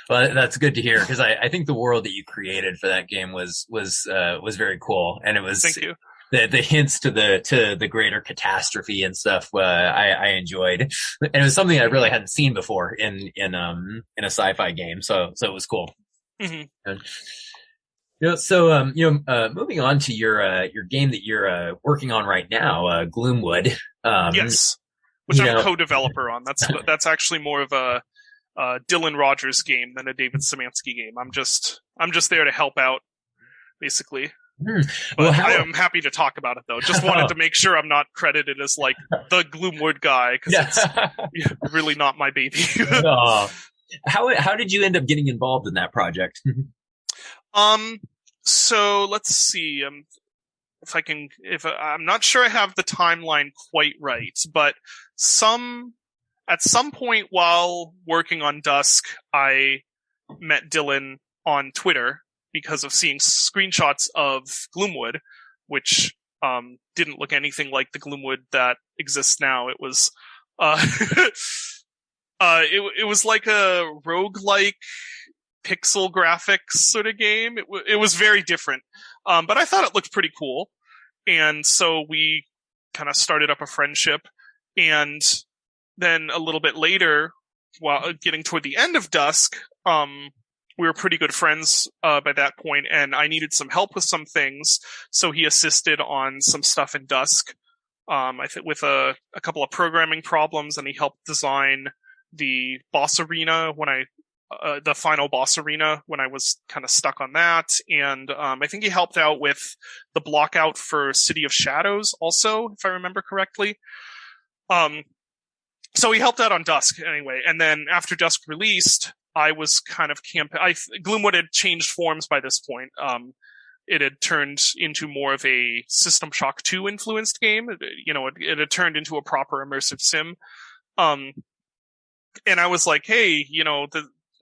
Well, that's good to hear, because I think the world that you created for that game was very cool, and it was,
thank you.
The hints to the greater catastrophe and stuff. I enjoyed, and it was something I really hadn't seen before in a sci-fi game. So it was cool. And, moving on to your game that you're working on right now, Gloomwood.
Yes. Which I'm a co-developer on. That's actually more of a Dylan Rogers game than a David Szymanski game. I'm just there to help out, basically. But I am happy to talk about it, though. Just wanted to make sure I'm not credited as like the Gloomwood guy, because it's really not my baby.
How did you end up getting involved in that project?
So let's see. I'm not sure I have the timeline quite right, but at some point while working on Dusk, I met Dylan on Twitter because of seeing screenshots of Gloomwood, which didn't look anything like the Gloomwood that exists now. It was it was like a roguelike pixel graphics sort of game. It was very different. But I thought it looked pretty cool. And so we kind of started up a friendship. And then a little bit later, while getting toward the end of Dusk, we were pretty good friends by that point, and I needed some help with some things. So he assisted on some stuff in Dusk, I think with a couple of programming problems, and he helped design the boss arena the final boss arena when I was kind of stuck on that. And I think he helped out with the block out for City of Shadows also, if I remember correctly. So he helped out on Dusk anyway. And then after Dusk released, I was kind of Gloomwood had changed forms by this point. It had turned into more of a System Shock 2 influenced game. It had turned into a proper immersive sim. And I was like, hey,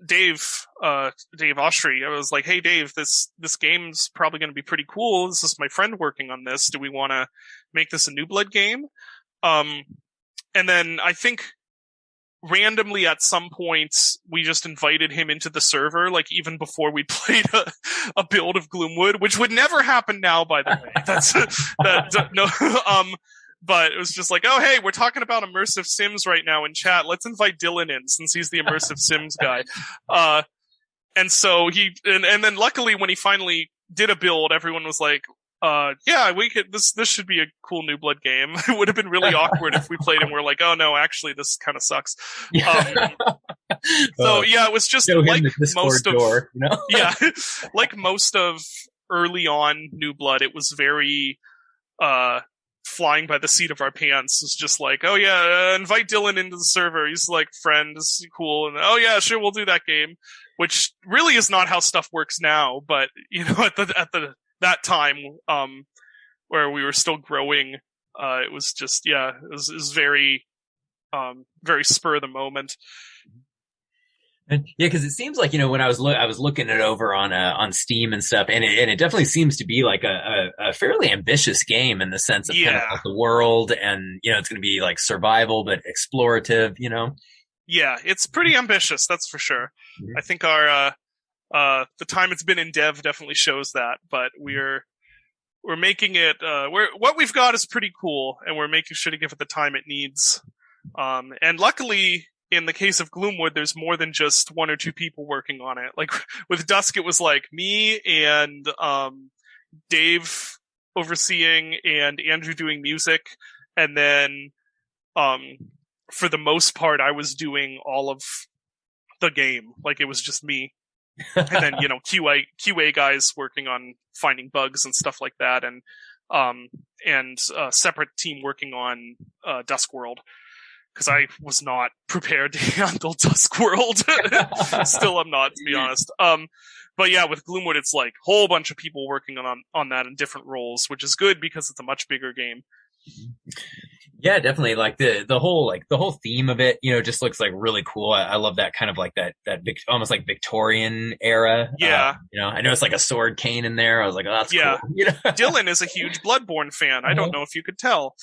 Dave Oshry, I was like, hey, Dave, this game's probably going to be pretty cool. This is my friend working on this. Do we want to make this a New Blood game? And then I think randomly at some point, we just invited him into the server, like even before we played a build of Gloomwood, which would never happen now, by the way. No. But it was just like, oh, hey, we're talking about immersive sims right now in chat. Let's invite Dylan in, since he's the immersive sims guy. And so and then luckily when he finally did a build, everyone was like, yeah, we could, this should be a cool New Blood game. It would have been really awkward if we played and we're like, oh no, actually this kind of sucks. So yeah, it was just like most of, yeah, like most of early on New Blood, it was very, flying by the seat of our pants. It's just like, oh yeah, invite Dylan into the server. He's like, friend, this is cool. And oh yeah, sure, we'll do that game. Which really is not how stuff works now, but at that time, where we were still growing, it was just, yeah, it was very, very spur of the moment.
And yeah, because it seems like, when I was looking it over on Steam and stuff, and it definitely seems to be like a fairly ambitious game in the sense of kind of like the world, and it's going to be like survival but explorative.
Yeah, it's pretty ambitious, that's for sure. Mm-hmm. I think our the time it's been in dev definitely shows that, but we're making it. What we've got is pretty cool, and we're making sure to give it the time it needs. And luckily, in the case of Gloomwood, there's more than just one or two people working on it. Like with Dusk, it was like me and Dave overseeing and Andrew doing music, and then for the most part, I was doing all of the game. Like it was just me. And then, QA guys working on finding bugs and stuff like that. And and a separate team working on Dusk World, because I was not prepared to handle Dusk World. Still, I'm not, to be honest. But yeah, with Gloomwood, it's like a whole bunch of people working on that in different roles, which is good because it's a much bigger game.
Yeah, definitely. Like the whole theme of it, just looks like really cool. I love that kind of like that almost like Victorian era.
Yeah.
I know it's like a sword cane in there. I was like, oh, that's cool.
Dylan is a huge Bloodborne fan. I don't know if you could tell.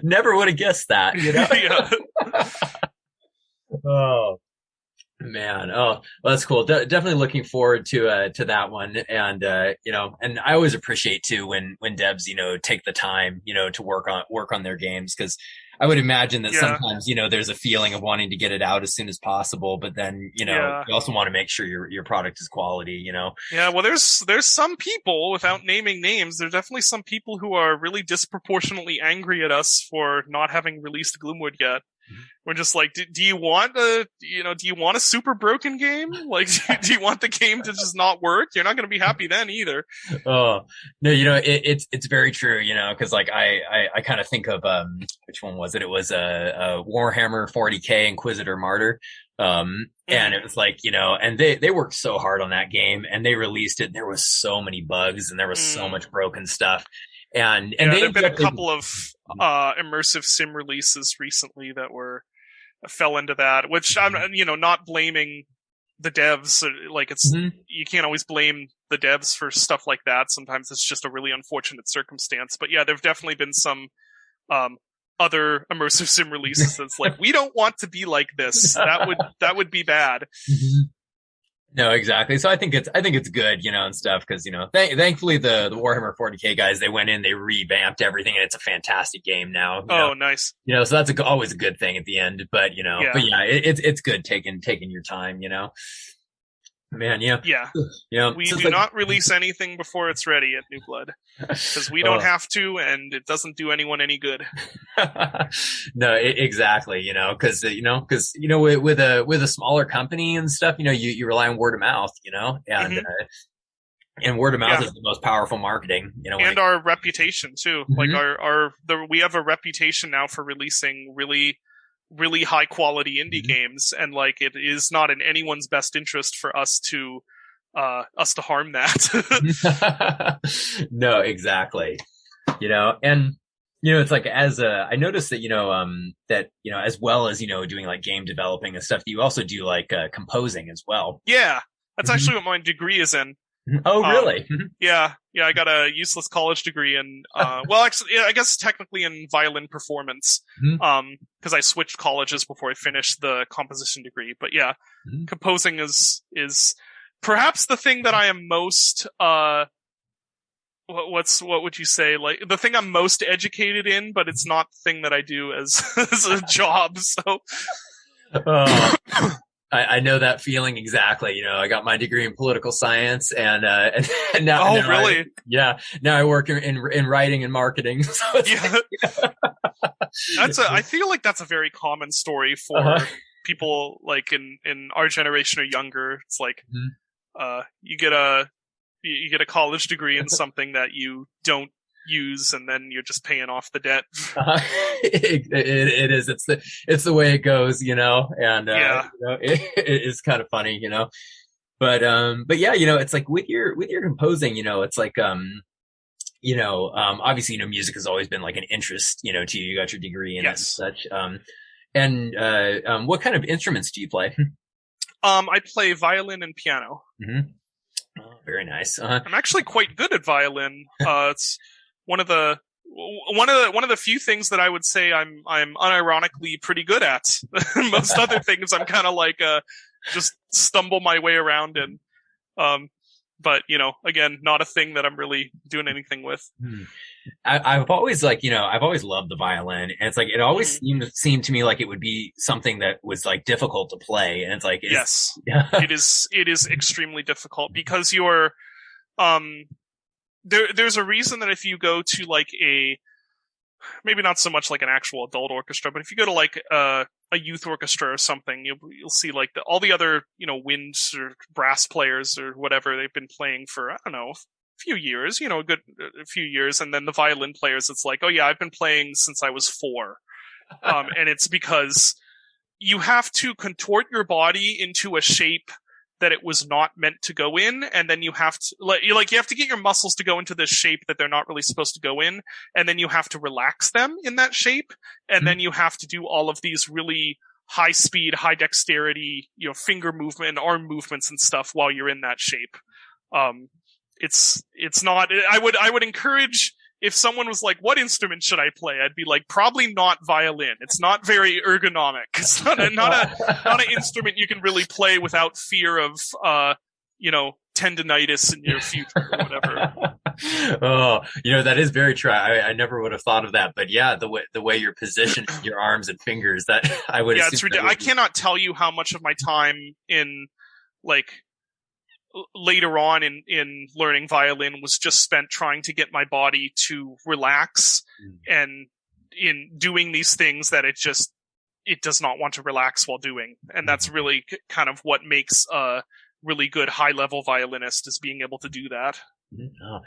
Never would have guessed that.
Yeah.
Oh. Man, well, that's cool. Definitely looking forward to that one, and and I always appreciate too when devs take the time to work on their games, because I would imagine that sometimes there's a feeling of wanting to get it out as soon as possible, but then you also want to make sure your product is quality.
Yeah, well, there's some people, without naming names, there's definitely some people who are really disproportionately angry at us for not having released Gloomwood yet. We're just like, do you want a super broken game? Like, do you want the game to just not work? You're not going to be happy then either.
Oh, no, it's very true, cause like I kind of think of, which one was it? It was a Warhammer 40K Inquisitor Martyr. And it was like, and they worked so hard on that game, and they released it. There was so many bugs and there was so much broken stuff. And
there've been a couple of immersive sim releases recently that fell into that, which I'm not blaming the devs. Like, it's you can't always blame the devs for stuff like that. Sometimes it's just a really unfortunate circumstance. But yeah, there've definitely been some other immersive sim releases that's like, we don't want to be like this. That would be bad.
No, exactly. So I think it's good, and stuff, because thankfully the Warhammer 40K guys, they went in, they revamped everything, and it's a fantastic game now.
Oh, nice.
So that's always a good thing at the end. But it's good taking your time. Man,
we do not release anything before it's ready at New Blood, because we don't have to, and it doesn't do anyone any good.
No, exactly. Because with a smaller company and stuff, you rely on word of mouth, and and word of mouth is the most powerful marketing,
and our reputation too. Like we have a reputation now for releasing really high quality indie games, and like it is not in anyone's best interest for us to harm that.
No, exactly. And it's like, I noticed that as well as doing like game developing and stuff, you also do like composing as well.
Yeah, that's actually what my degree is in.
Oh, really?
Yeah, I got a useless college degree in, well, actually, I guess technically in violin performance, because I switched colleges before I finished the composition degree. But yeah, composing is perhaps the thing that I am most, what would you say? Like, the thing I'm most educated in, but it's not the thing that I do as a job, so.
I know that feeling exactly. I got my degree in political science, and now.
Oh, really?
Now I work in writing and marketing. So
I feel like that's a very common story for people like in our generation or younger. It's like, you get a college degree in something that you don't use, and then you're just paying off the debt.
It is. It's the way it goes, and it's kind of funny, but yeah, it's like with your composing, it's like, obviously, music has always been like an interest, to you. You got your degree in it and such. And what kind of instruments do you play?
I play violin and piano.
Oh, very nice.
I'm actually quite good at violin. It's one of the few things that I would say I'm unironically pretty good at. Most other things I'm kind of like just stumble my way around in. But again, not a thing that I'm really doing anything with.
I've always I've always loved the violin, and it's like it always seemed to me like it would be something that was like difficult to play, and it's like
yes, it is extremely difficult, because you're there's a reason that if you go to like maybe not so much like an actual adult orchestra, but if you go to like a youth orchestra or something, you'll see like all the other wind or brass players or whatever, they've been playing for, I don't know, few years, a few years. And then the violin players, it's like, oh yeah, I've been playing since I was 4. And it's because you have to contort your body into a shape that it was not meant to go in, and then you have to you have to get your muscles to go into this shape that they're not really supposed to go in, and then you have to relax them in that shape, and then you have to do all of these really high speed, high dexterity, finger movement, arm movements and stuff while you're in that shape. It's not. I would encourage, if someone was like, "What instrument should I play?" I'd be like, probably not violin. It's not very ergonomic. It's not an instrument you can really play without fear of tendinitis in your future or whatever.
Oh, that is very true. I never would have thought of that, but yeah, the way you're positioned, your arms and fingers, that I would.
Yeah, it's ridiculous. I cannot tell you how much of my time in later on in learning violin was just spent trying to get my body to relax, and in doing these things that it does not want to relax while doing. And that's really kind of what makes a really good high level violinist, is being able to do that.
Oh.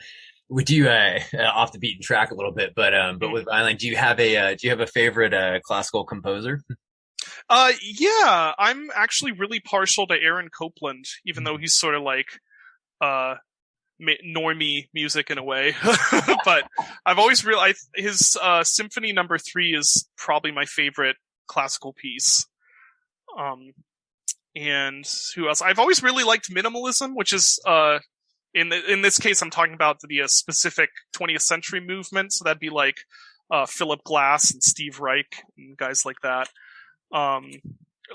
Would you off the beaten track a little bit, but with violin, do you have a favorite classical composer?
Yeah, I'm actually really partial to Aaron Copland, even though he's sort of like normie music in a way. But I've always realized his Symphony Number 3 is probably my favorite classical piece. And who else? I've always really liked minimalism, which is in this case I'm talking about the specific 20th century movement. So that'd be like Philip Glass and Steve Reich and guys like that. A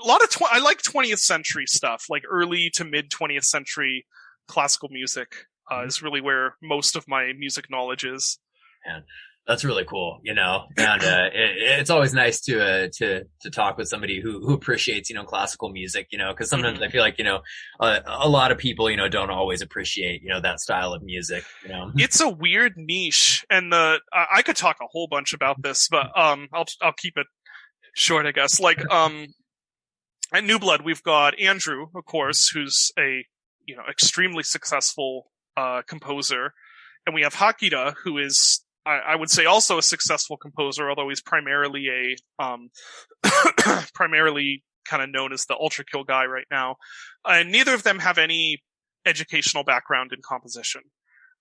lot of I like 20th century stuff, like early to mid 20th century classical music is really where most of my music knowledge is.
Man, that's really cool, and it's always nice to talk with somebody who appreciates, classical music, because sometimes I feel like, a lot of people, don't always appreciate, that style of music,
It's a weird niche, and I could talk a whole bunch about this, but I'll keep it short, I guess. Like, at New Blood, we've got Andrew, of course, who's a, extremely successful, composer. And we have Hakira, who is, I would say, also a successful composer, although he's primarily primarily kind of known as the Ultra Kill guy right now. And neither of them have any educational background in composition.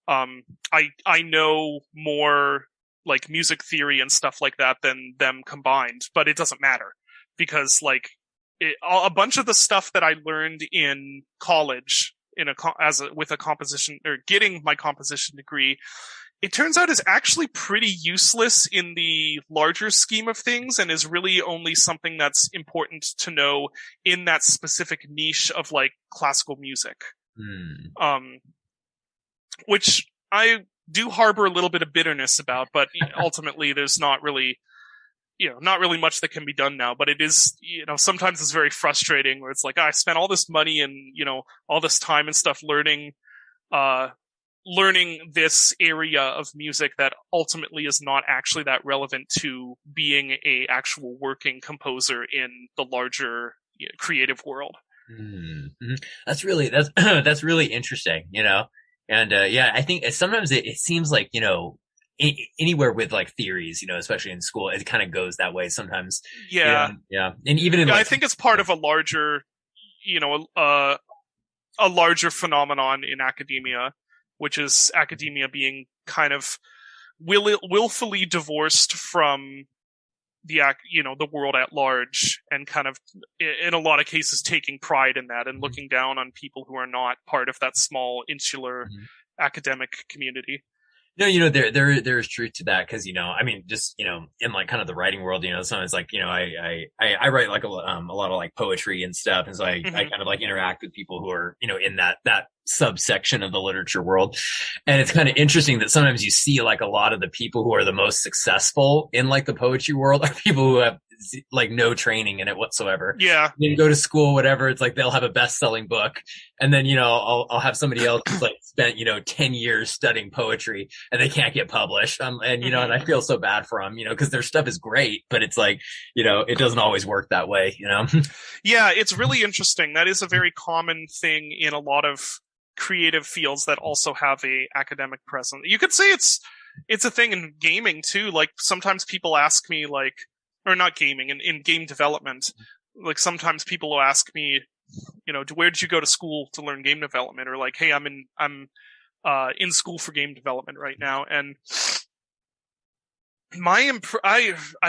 I know more like music theory and stuff like that than them combined, but it doesn't matter, because a bunch of the stuff that I learned in college with a composition, or getting my composition degree, it turns out is actually pretty useless in the larger scheme of things, and is really only something that's important to know in that specific niche of like classical music. Which I do harbor a little bit of bitterness about, but ultimately there's not really much that can be done now. But it is, sometimes it's very frustrating, where it's like, I spent all this money and, all this time and stuff learning this area of music that ultimately is not actually that relevant to being a actual working composer in the larger creative world.
Mm-hmm. That's really interesting, And I think sometimes it seems like, anywhere with like theories, especially in school, it kind of goes that way sometimes.
Yeah.
Yeah. And even in
I think it's part of a larger, a larger phenomenon in academia, which is academia being kind of willfully divorced from the world at large, and kind of in a lot of cases taking pride in that, and looking down on people who are not part of that small insular academic community.
No, there is truth to that, because just in like kind of the writing world, sometimes like I write like a lot of like poetry and stuff, and so I kind of like interact with people who are in that subsection of the literature world, and it's kind of interesting that sometimes you see like a lot of the people who are the most successful in like the poetry world are people who have like no training in it whatsoever.
Yeah,
you go to school, whatever. It's like they'll have a best-selling book, and then I'll have somebody else who's like spent 10 years studying poetry, and they can't get published. And and I feel so bad for them, because their stuff is great, but it's like it doesn't always work that way,
Yeah, it's really interesting. That is a very common thing in a lot of creative fields that also have a academic presence. You could say it's a thing in gaming too. Like sometimes people ask me like, or not gaming, in game development, like sometimes people will ask me, you know, where did you go to school to learn game development? Or like, hey, I'm in school for game development right now. And I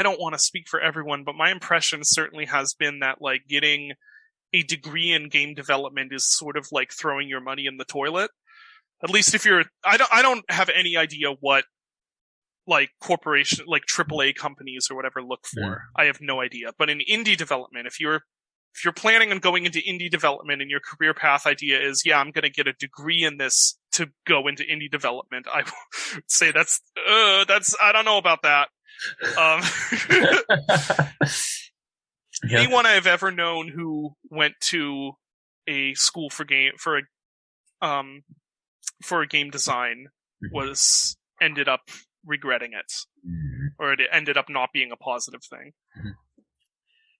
don't want to speak for everyone, but my impression certainly has been that like getting a degree in game development is sort of like throwing your money in the toilet. At least if you're, I don't have any idea what like corporation, like AAA companies or whatever look for.
Yeah.
I have no idea. But in indie development, if you're planning on going into indie development and your career path idea is, yeah, I'm going to get a degree in this to go into indie development, I would say that's, I don't know about that.
Yeah.
Anyone I've ever known who went to a school for game design ended up regretting it, or it ended up not being a positive thing.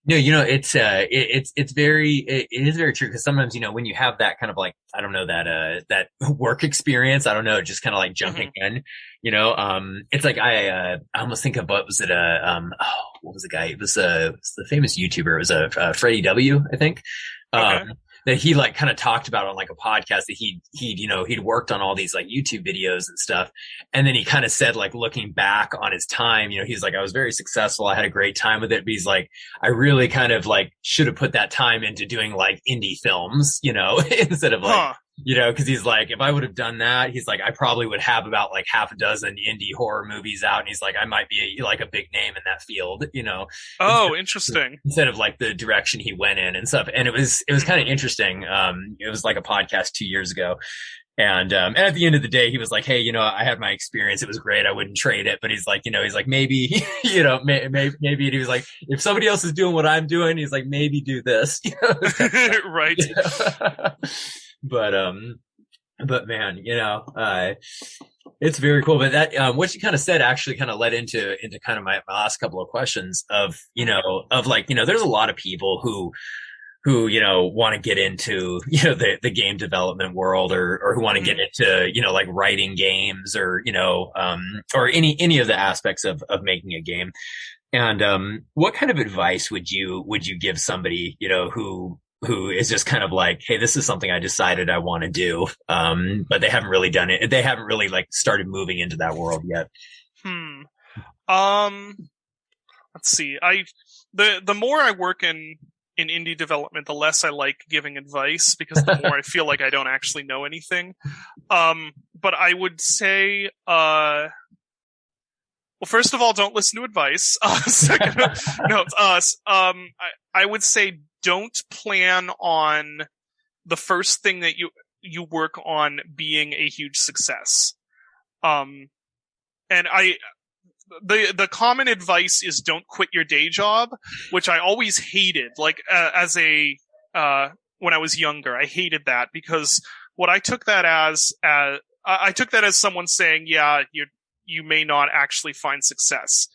No, you know, it is very true, because sometimes, you know, when you have that kind of like, I don't know, that work experience, I don't know, just kind of like jumping in, you know, it's like, I almost think of, what was it, what was the guy? It was the famous YouTuber. It was Freddie W, I think.
Okay.
That he like kind of talked about on like a podcast that he'd worked on all these like YouTube videos and stuff. And then he kind of said, like, looking back on his time, you know, he's like, I was very successful. I had a great time with it. But he's like, I really kind of like should have put that time into doing like indie films, you know, instead of like, you know, cause he's like, if I would have done that, he's like, I probably would have about like half a dozen indie horror movies out. And he's like, I might be like a big name in that field, you know?
Oh, interesting.
Instead of like the direction he went in and stuff. And it was kind of interesting. It was like a podcast 2 years ago. And at the end of the day, he was like, hey, you know, I had my experience. It was great. I wouldn't trade it. But he's like, you know, maybe, you know, maybe he was like, if somebody else is doing what I'm doing, he's like, maybe do this.
Right.
But man, you know, it's very cool. But that, what you kind of said actually kind of led into kind of my last couple of questions of, you know, of like, you know, there's a lot of people who, you know, want to get into, you know, the game development world, or who want to get into, you know, like writing games, or, you know, or any of the aspects of making a game. And, what kind of advice would you give somebody, you know, who is just kind of like, hey, this is something I decided I want to do. But they haven't really done it. They haven't really like started moving into that world yet.
Let's see. The more I work in indie development, the less I like giving advice, because the more I feel like I don't actually know anything. But I would say, well, first of all, don't listen to advice. Second, I would say don't plan on the first thing that you work on being a huge success. And the common advice is don't quit your day job, which I always hated. Like, when I was younger, I hated that, because what I took that as someone saying, yeah, you may not actually find success.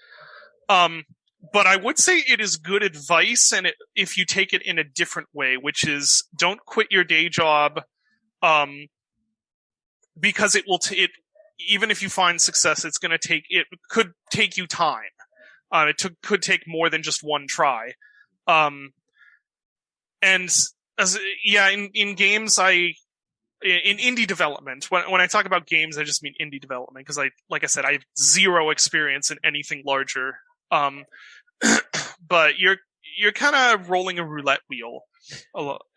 But I would say it is good advice, and if you take it in a different way, which is don't quit your day job, because it will even if you find success, it could take you time. Could take more than just one try. And in games, in indie development, when I talk about games, I just mean indie development, because like I said, I have zero experience in anything larger. But you're kind of rolling a roulette wheel,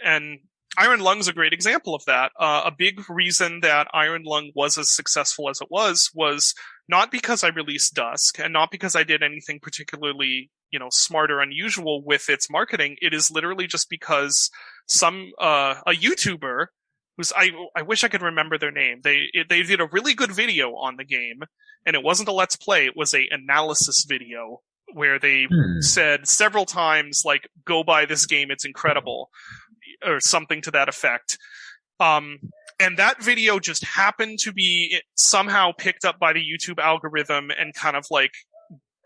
and Iron Lung's a great example of that. A big reason that Iron Lung was as successful as it was not because I released Dusk, and not because I did anything particularly, you know, smart or unusual with its marketing. It is literally just because a YouTuber who's, I wish I could remember their name. They did a really good video on the game, and it wasn't a Let's Play, it was a analysis video where they said several times, like, go buy this game, it's incredible, or something to that effect. And that video just happened to be somehow picked up by the YouTube algorithm and kind of like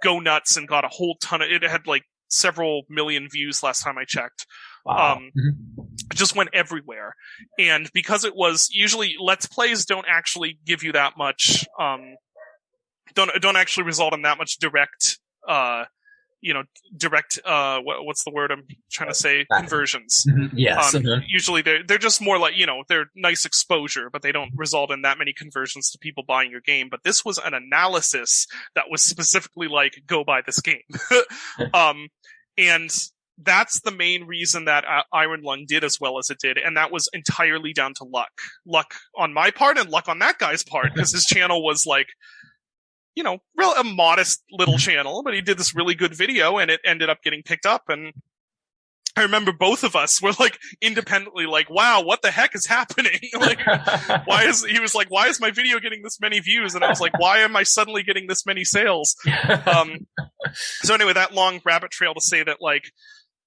go nuts, and got a whole ton of, it had like several million views last time I checked.
Wow.
It just went everywhere. And because it was usually Let's Plays don't actually give you that much, don't actually result in that much direct, what's the word I'm trying to say? Conversions.
Yes.
Usually they're just more like, they're nice exposure, but they don't result in that many conversions to people buying your game. But this was an analysis that was specifically like, go buy this game. And that's the main reason that Iron Lung did as well as it did. And that was entirely down to luck. Luck on my part and luck on that guy's part, because his channel was like, a modest little channel, but he did this really good video and it ended up getting picked up. And I remember both of us were like independently like, wow, what the heck is happening? Like, he was like, why is my video getting this many views? And I was like, why am I suddenly getting this many sales? So anyway, that long rabbit trail to say that like,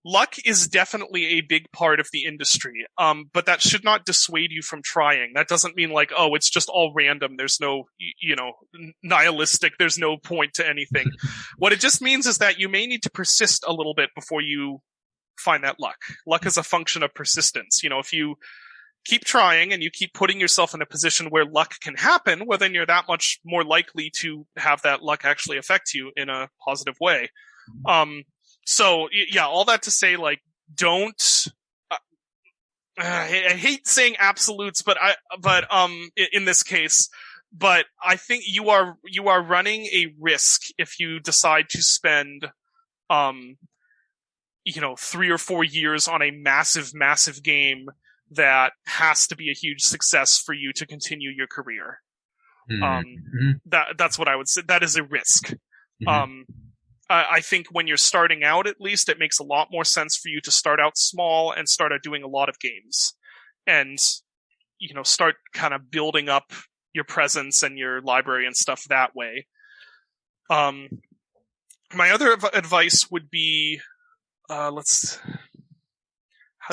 luck is definitely a big part of the industry, but that should not dissuade you from trying. That doesn't mean like, oh, it's just all random. There's no, nihilistic. There's no point to anything. What it just means is that you may need to persist a little bit before you find that luck. Luck is a function of persistence. If you keep trying and you keep putting yourself in a position where luck can happen, well, then you're that much more likely to have that luck actually affect you in a positive way. So yeah, all that to say, like, don't. I hate saying absolutes, but in this case, but I think you are running a risk if you decide to spend, 3 or 4 years on a massive game that has to be a huge success for you to continue your career. That's what I would say. That is a risk. I think when you're starting out, at least, it makes a lot more sense for you to start out small and start out doing a lot of games and, start kind of building up your presence and your library and stuff that way. My other advice would be, how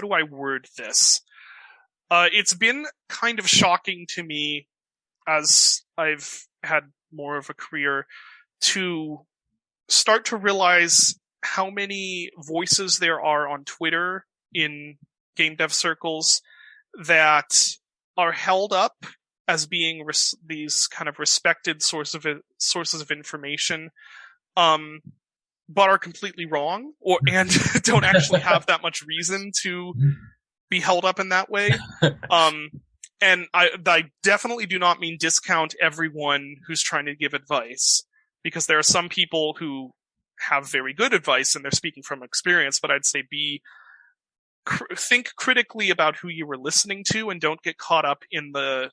do I word this? It's been kind of shocking to me as I've had more of a career to start to realize how many voices there are on Twitter in game dev circles that are held up as being these kind of respected sources of information, but are completely wrong and don't actually have that much reason to be held up in that way. And I definitely do not mean discount everyone who's trying to give advice, because there are some people who have very good advice and they're speaking from experience, but I'd say think critically about who you were listening to and don't get caught up in the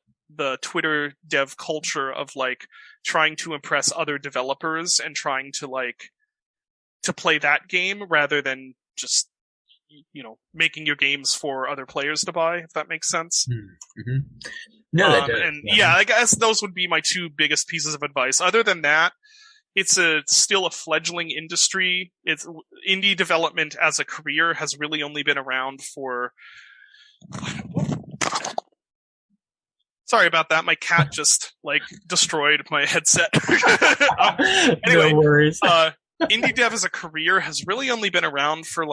Twitter dev culture of like trying to impress other developers and trying to play that game rather than just, making your games for other players to buy, if that makes sense.
No, that does.
And yeah, I guess those would be my two biggest pieces of advice. Other than that, it's still a fledgling industry. It's indie development as a career has really only been around for. Sorry about that. My cat just destroyed my headset. Anyway,
no worries.
Indie dev as a career has really only been around for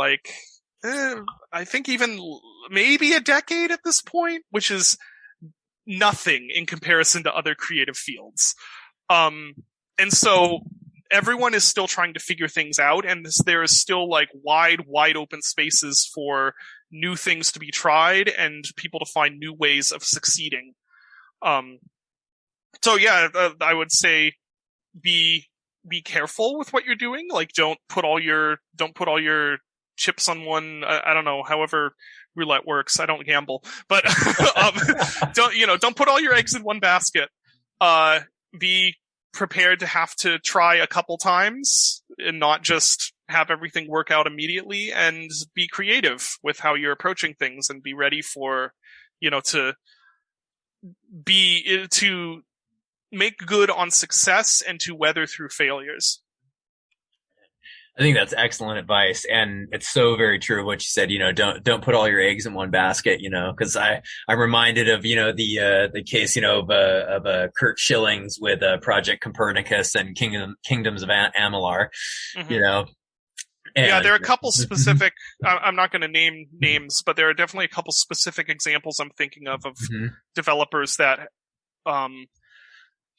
I think even maybe a decade at this point, which is nothing in comparison to other creative fields. And so everyone is still trying to figure things out, and there is still wide open spaces for new things to be tried and people to find new ways of succeeding. So yeah, I would say be careful with what you're doing. Don't put all your chips on one. I don't know, however roulette works. I don't gamble, but don't put all your eggs in one basket. Be prepared to have to try a couple times and not just have everything work out immediately, and be creative with how you're approaching things and be ready for, to make good on success and to weather through failures.
I think that's excellent advice, and it's so very true what you said. Don't put all your eggs in one basket. Because I'm reminded of the case of Kurt Schilling's with Project Copernicus and Kingdoms of Amalur.
Yeah, there are a couple specific, I'm not going to name names, but there are definitely a couple specific examples I'm thinking of developers that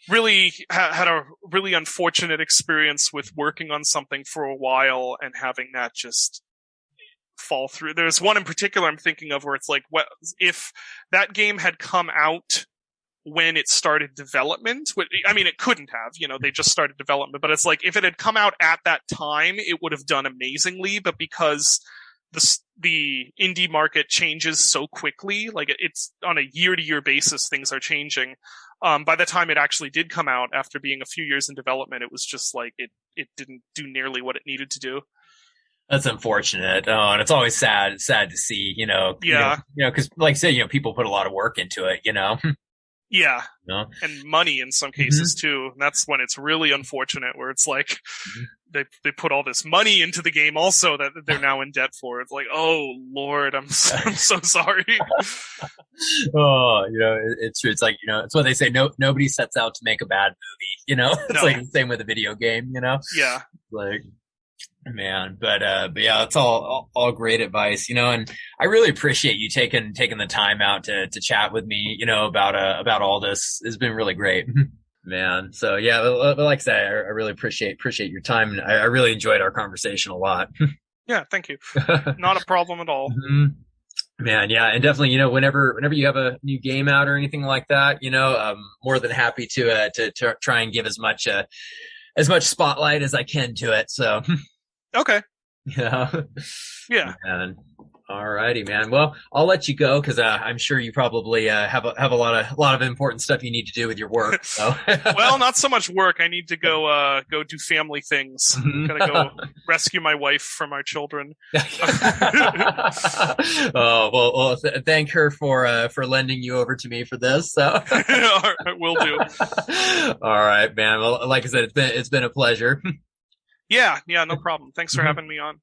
really had a really unfortunate experience with working on something for a while and having that just fall through. There's one in particular I'm thinking of where it's like, what if that game had come out when it started development? I mean, it couldn't have, they just started development, but it's like, if it had come out at that time, it would have done amazingly, but because the indie market changes so quickly, like it's on a year-to-year basis, things are changing. By the time it actually did come out, after being a few years in development, it was just like, it didn't do nearly what it needed to do.
That's unfortunate. Oh, and it's always sad to see,
Yeah.
Because like I say, people put a lot of work into it,
Yeah.
No?
And money in some cases too. And that's when it's really unfortunate, where it's like they put all this money into the game also that they're now in debt for. It's like, oh Lord, I'm so sorry.
Oh, it's true. It's like, it's what they say. Nobody sets out to make a bad movie, It's like the same with a video game,
Yeah.
Like, man, but yeah, it's all great advice, and I really appreciate you taking the time out to chat with me, about all this. It's been really great, man. So yeah, like I say, I really appreciate your time, and I really enjoyed our conversation a lot.
Yeah, thank you. Not a problem at all.
Man, yeah, and definitely, whenever you have a new game out or anything like that, I'm more than happy to try and give as much spotlight as I can to it. So.
Okay.
Yeah.
Yeah.
Man. All righty, man. Well, I'll let you go because I'm sure you probably have a lot of important stuff you need to do with your work. So.
Well, not so much work. I need to go do family things. Gotta go rescue my wife from our children.
Well, thank her for lending you over to me for this. So.
Will do.
All right, man. Well, like I said, it's been a pleasure.
Yeah, no problem. Thanks for having me on.